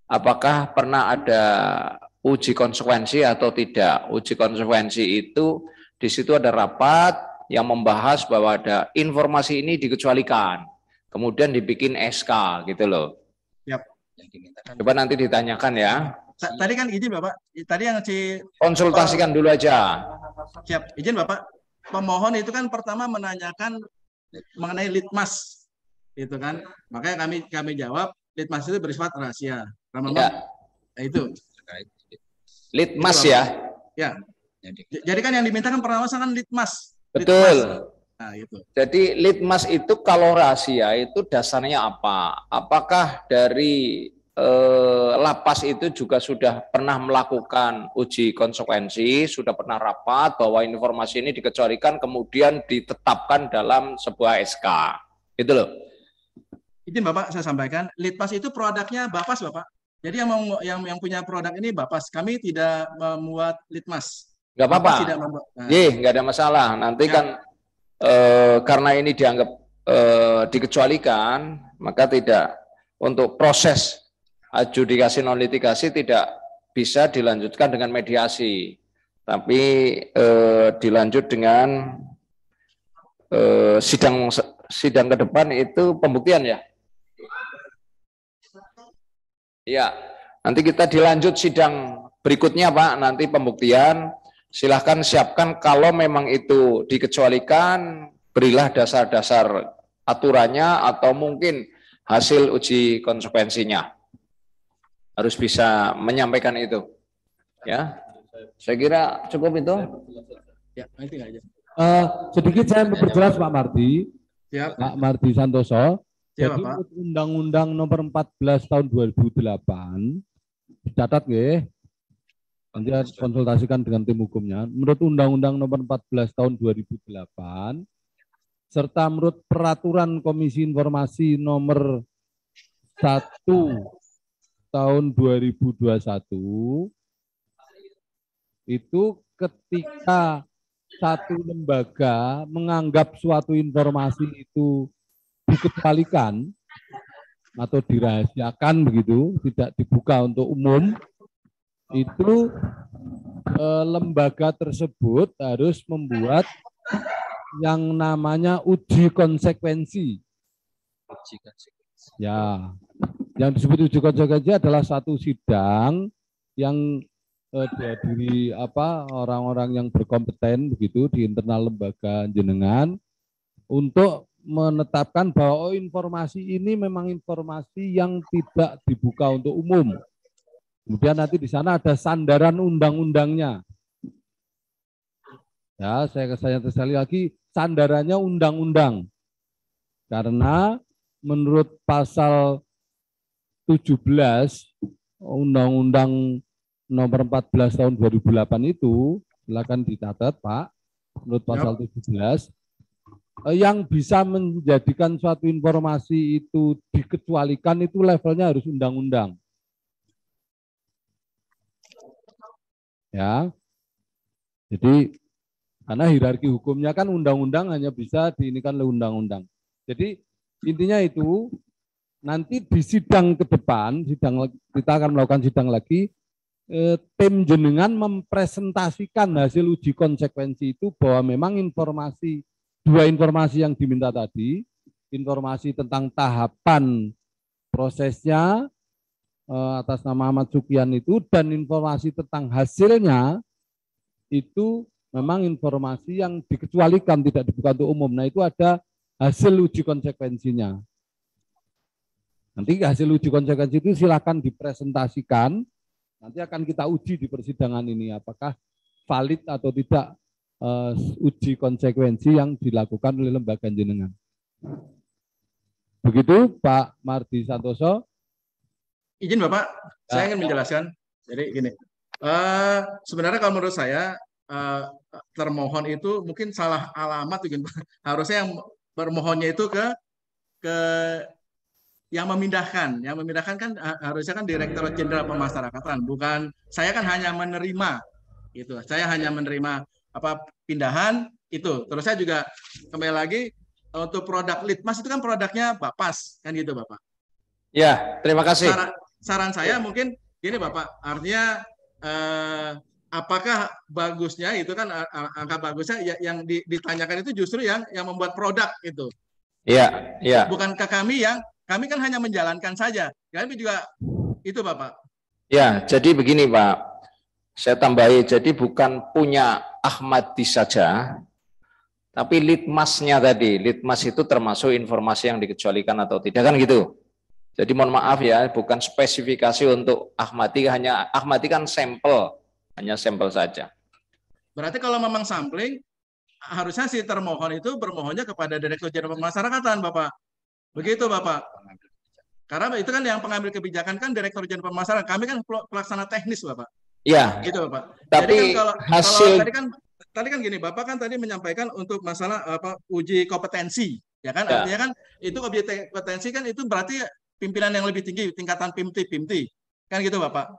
S1: Apakah pernah ada uji konsekuensi atau tidak? Uji konsekuensi itu di situ ada rapat yang membahas bahwa ada informasi ini dikecualikan. Kemudian dibikin SK gitu loh.
S6: Siap.
S1: Coba nanti ditanyakan ya.
S6: Tadi kan izin Bapak. Tadi yang
S1: Konsultasikan dulu aja.
S6: Siap. Izin Bapak. Pemohon itu kan pertama menanyakan mengenai litmas. Itu kan. Makanya kami jawab litmas itu bersifat rahasia.
S1: Ya.
S6: Nah, itu.
S1: Litmas
S6: itu,
S1: ya.
S6: Ya. Jadi kan yang diminta kan pertama kan litmas.
S1: Betul.
S6: Litmas. Nah, itu.
S1: Jadi litmas itu kalau rahasia itu dasarnya apa? Apakah dari lapas itu juga sudah pernah melakukan uji konsekuensi, sudah pernah rapat bahwa informasi ini dikecualikan kemudian ditetapkan dalam sebuah SK. Itu loh.
S6: Izin Bapak saya sampaikan, litmas itu produknya Bapas Bapak. Jadi yang punya produk ini Bapas. Kami tidak membuat litmas.
S1: Nggak apa-apa.
S6: Nah,
S1: Nggak ada masalah. Nanti
S6: ya.
S1: kan karena ini dianggap dikecualikan, maka tidak untuk proses adjudikasi non litigasi tidak bisa dilanjutkan dengan mediasi, tapi dilanjut dengan sidang ke depan itu pembuktian ya. Iya, nanti kita dilanjut sidang berikutnya Pak, nanti pembuktian. Silahkan siapkan kalau memang itu dikecualikan, berilah dasar-dasar aturannya atau mungkin hasil uji konsekuensinya. Harus bisa menyampaikan itu. Ya, saya kira cukup itu.
S6: Ya, nanti aja.
S3: Sedikit saya memperjelas Pak Mardi.
S6: Ya.
S3: Pak Mardi Santoso.
S6: Ya,
S3: Jadi
S6: Bapak.
S3: Undang-Undang Nomor 14 Tahun 2008 dicatat nggih. Nanti konsultasikan dengan tim hukumnya. Menurut Undang-Undang Nomor 14 Tahun 2008 serta menurut Peraturan Komisi Informasi Nomor 1 Tahun 2021 itu ketika satu lembaga menganggap suatu informasi itu dikecualikan atau dirahasiakan begitu, tidak dibuka untuk umum, itu lembaga tersebut harus membuat yang namanya uji konsekuensi. Ya, yang disebut uji konsekuensi adalah satu sidang yang dihadiri orang-orang yang berkompeten begitu di internal lembaga jenengan untuk menetapkan bahwa informasi ini memang informasi yang tidak dibuka untuk umum. Kemudian nanti di sana ada sandaran undang-undangnya. Ya, saya sekali lagi sandarannya undang-undang. Karena menurut pasal 17 Undang-Undang Nomor 14 Tahun 2008 itu, silakan dicatat Pak, menurut pasal 17 yang bisa menjadikan suatu informasi itu dikecualikan itu levelnya harus undang-undang. Ya. Jadi karena hierarki hukumnya kan undang-undang hanya bisa diinikan oleh undang-undang. Jadi intinya itu nanti di sidang ke depan, kita akan melakukan sidang lagi, tim jenengan mempresentasikan hasil uji konsekuensi itu bahwa memang dua informasi yang diminta tadi, informasi tentang tahapan prosesnya atas nama Ahmad Sukian itu dan informasi tentang hasilnya itu memang informasi yang dikecualikan, tidak dibuka untuk umum. Nah itu ada hasil uji konsekuensinya. Nanti hasil uji konsekuensi itu silakan dipresentasikan. Nanti akan kita uji di persidangan ini apakah valid atau tidak uji konsekuensi yang dilakukan oleh lembaga jenengan. Begitu Pak Mardi Santoso.
S6: Izin Bapak, saya ingin menjelaskan. Jadi gini, sebenarnya kalau menurut saya termohon itu mungkin salah alamat, harusnya yang bermohonnya itu ke yang memindahkan kan harusnya kan Direktorat Jenderal Pemasyarakatan, bukan saya kan hanya menerima itu, saya hanya menerima pindahan itu. Terus saya juga kembali lagi untuk produk Litmas itu kan produknya Bapas kan gitu Bapak.
S1: Ya, terima kasih.
S6: Saran saya mungkin gini Bapak, artinya apakah bagusnya itu kan angka bagusnya yang ditanyakan itu justru yang membuat produk itu.
S1: Iya, iya.
S6: Bukan ke kami kan hanya menjalankan saja. Kami juga itu Bapak.
S1: Ya, jadi begini Pak. Saya tambahi, jadi bukan punya Ahmadi saja, tapi litmasnya tadi. Litmas itu termasuk informasi yang dikecualikan atau tidak kan gitu. Jadi mohon maaf ya, bukan spesifikasi untuk Ahmadi, hanya Ahmadi kan sampel, hanya sampel saja.
S6: Berarti kalau memang sampling, harusnya si termohon itu bermohonnya kepada Direktur Jenderal Pemasyarakatan, Bapak. Begitu, Bapak. Karena itu kan yang pengambil kebijakan kan Direktur Jenderal Pemasyarakatan. Kami kan pelaksana teknis, Bapak.
S1: Iya.
S6: Gitu, Bapak.
S1: Tapi
S6: jadi kan
S1: hasil
S6: kalau tadi kan gini, Bapak kan tadi menyampaikan untuk masalah uji kompetensi, ya kan?
S1: Ya.
S6: Artinya kan itu uji kompetensi kan itu berarti pimpinan yang lebih tinggi, tingkatan PIMTI. Kan gitu, Bapak.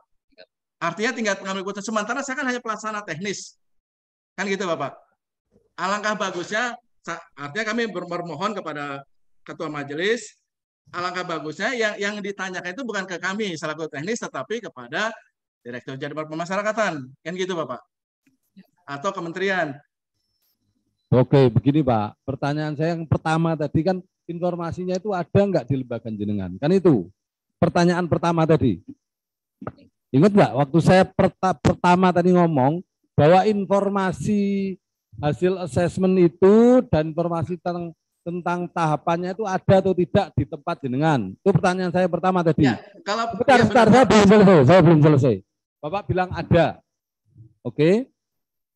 S6: Artinya tingkat pengambil keputusan. Sementara saya kan hanya pelaksana teknis. Kan gitu, Bapak. Alangkah bagusnya, artinya kami bermohon kepada Ketua Majelis, alangkah bagusnya yang ditanyakan itu bukan ke kami selaku teknis, tetapi kepada Direktur Jenderal Pemasyarakatan. Kan gitu, Bapak. Atau kementerian.
S3: Oke, begini Pak. Pertanyaan saya yang pertama tadi kan informasinya itu ada nggak di lembaga jenengan? Kan itu pertanyaan pertama tadi. Ingat nggak waktu saya pertama tadi ngomong bahwa informasi hasil assessment itu dan informasi tentang tahapannya itu ada atau tidak di tempat jenengan? Itu pertanyaan saya pertama tadi.
S6: Ya, kalau
S3: saya belum selesai. Bapak bilang ada. Oke.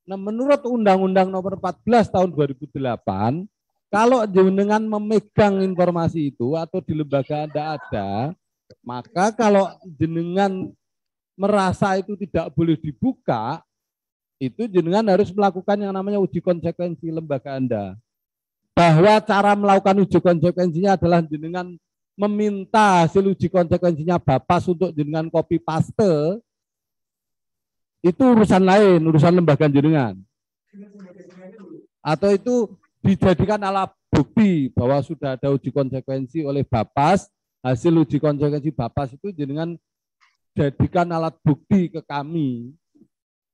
S3: Nah, menurut Undang-Undang Nomor 14 Tahun 2008, kalau jenengan memegang informasi itu atau di lembaga Anda ada, maka kalau jenengan merasa itu tidak boleh dibuka, itu jenengan harus melakukan yang namanya uji konsekuensi lembaga Anda. Bahwa cara melakukan uji konsekuensinya adalah jenengan meminta hasil uji konsekuensinya Bapas untuk jenengan copy paste, itu urusan lain, urusan lembaga jenengan. Atau itu dijadikan alat bukti bahwa sudah ada uji konsekuensi oleh Bapas, hasil uji konsekuensi Bapas itu jenengan jadikan alat bukti ke kami.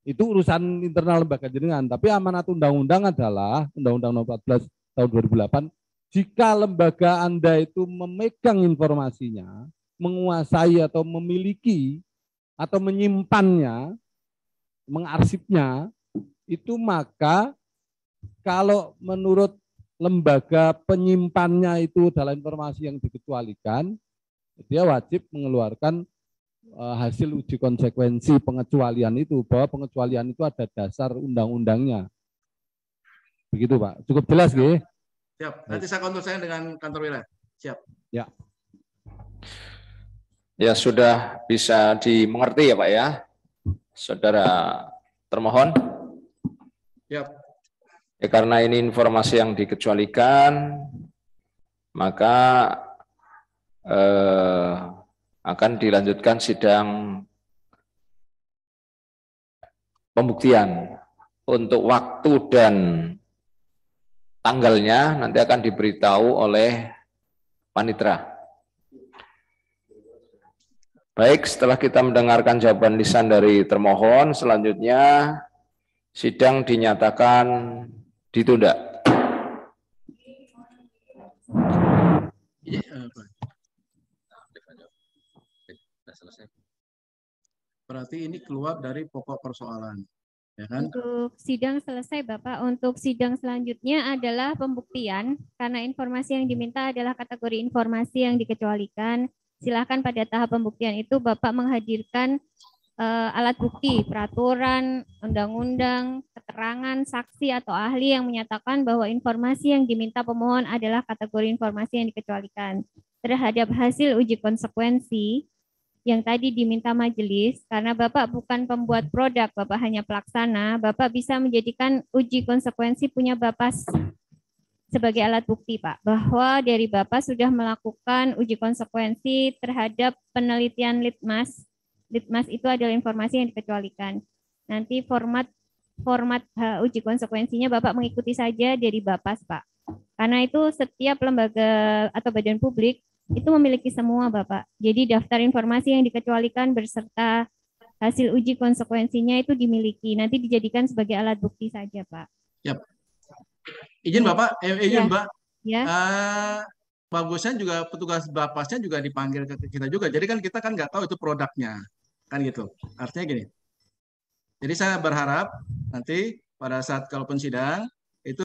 S3: Itu urusan internal lembaga jenengan. Tapi amanat undang-undang adalah Undang-Undang Nomor 14 Tahun 2008, jika lembaga Anda itu memegang informasinya, menguasai atau memiliki atau menyimpannya, mengarsipnya, itu maka kalau menurut lembaga penyimpannya itu adalah informasi yang dikecualikan, dia wajib mengeluarkan hasil uji konsekuensi pengecualian itu, bahwa pengecualian itu ada dasar undang-undangnya. Begitu Pak, cukup jelas nggih?
S6: Siap, nanti saya konsul saya dengan kantor wilayah. Siap.
S3: Ya.
S1: Ya sudah bisa dimengerti ya Pak ya, saudara termohon.
S6: Siap.
S1: Ya, karena ini informasi yang dikecualikan, maka akan dilanjutkan sidang pembuktian. Untuk waktu dan tanggalnya nanti akan diberitahu oleh panitera. Baik, setelah kita mendengarkan jawaban lisan dari termohon, selanjutnya sidang dinyatakan ditunda.
S6: Berarti ini keluar dari pokok persoalan, ya kan?
S2: Untuk sidang selesai, Bapak. Untuk sidang selanjutnya adalah pembuktian, karena informasi yang diminta adalah kategori informasi yang dikecualikan. Silakan pada tahap pembuktian itu Bapak menghadirkan alat bukti, peraturan, undang-undang, keterangan, saksi atau ahli yang menyatakan bahwa informasi yang diminta pemohon adalah kategori informasi yang dikecualikan. Terhadap hasil uji konsekuensi yang tadi diminta majelis, karena Bapak bukan pembuat produk, Bapak hanya pelaksana, Bapak bisa menjadikan uji konsekuensi punya Bapak sebagai alat bukti, Pak, bahwa dari Bapak sudah melakukan uji konsekuensi terhadap penelitian litmas. Litmas itu adalah informasi yang dikecualikan. Nanti format uji konsekuensinya Bapak mengikuti saja dari Bapak, Pak. Karena itu setiap lembaga atau badan publik itu memiliki semua, Bapak. Jadi daftar informasi yang dikecualikan beserta hasil uji konsekuensinya itu dimiliki. Nanti dijadikan sebagai alat bukti saja, Pak.
S6: Yap. Izin Bapak, izin
S2: Ya.
S6: Mbak.
S2: Ya.
S6: Bagusnya juga petugas Bapasnya juga dipanggil ke kita juga. Jadi kan kita kan nggak tahu itu produknya. Kan gitu. Artinya gini. Jadi saya berharap nanti pada saat kalaupun sidang,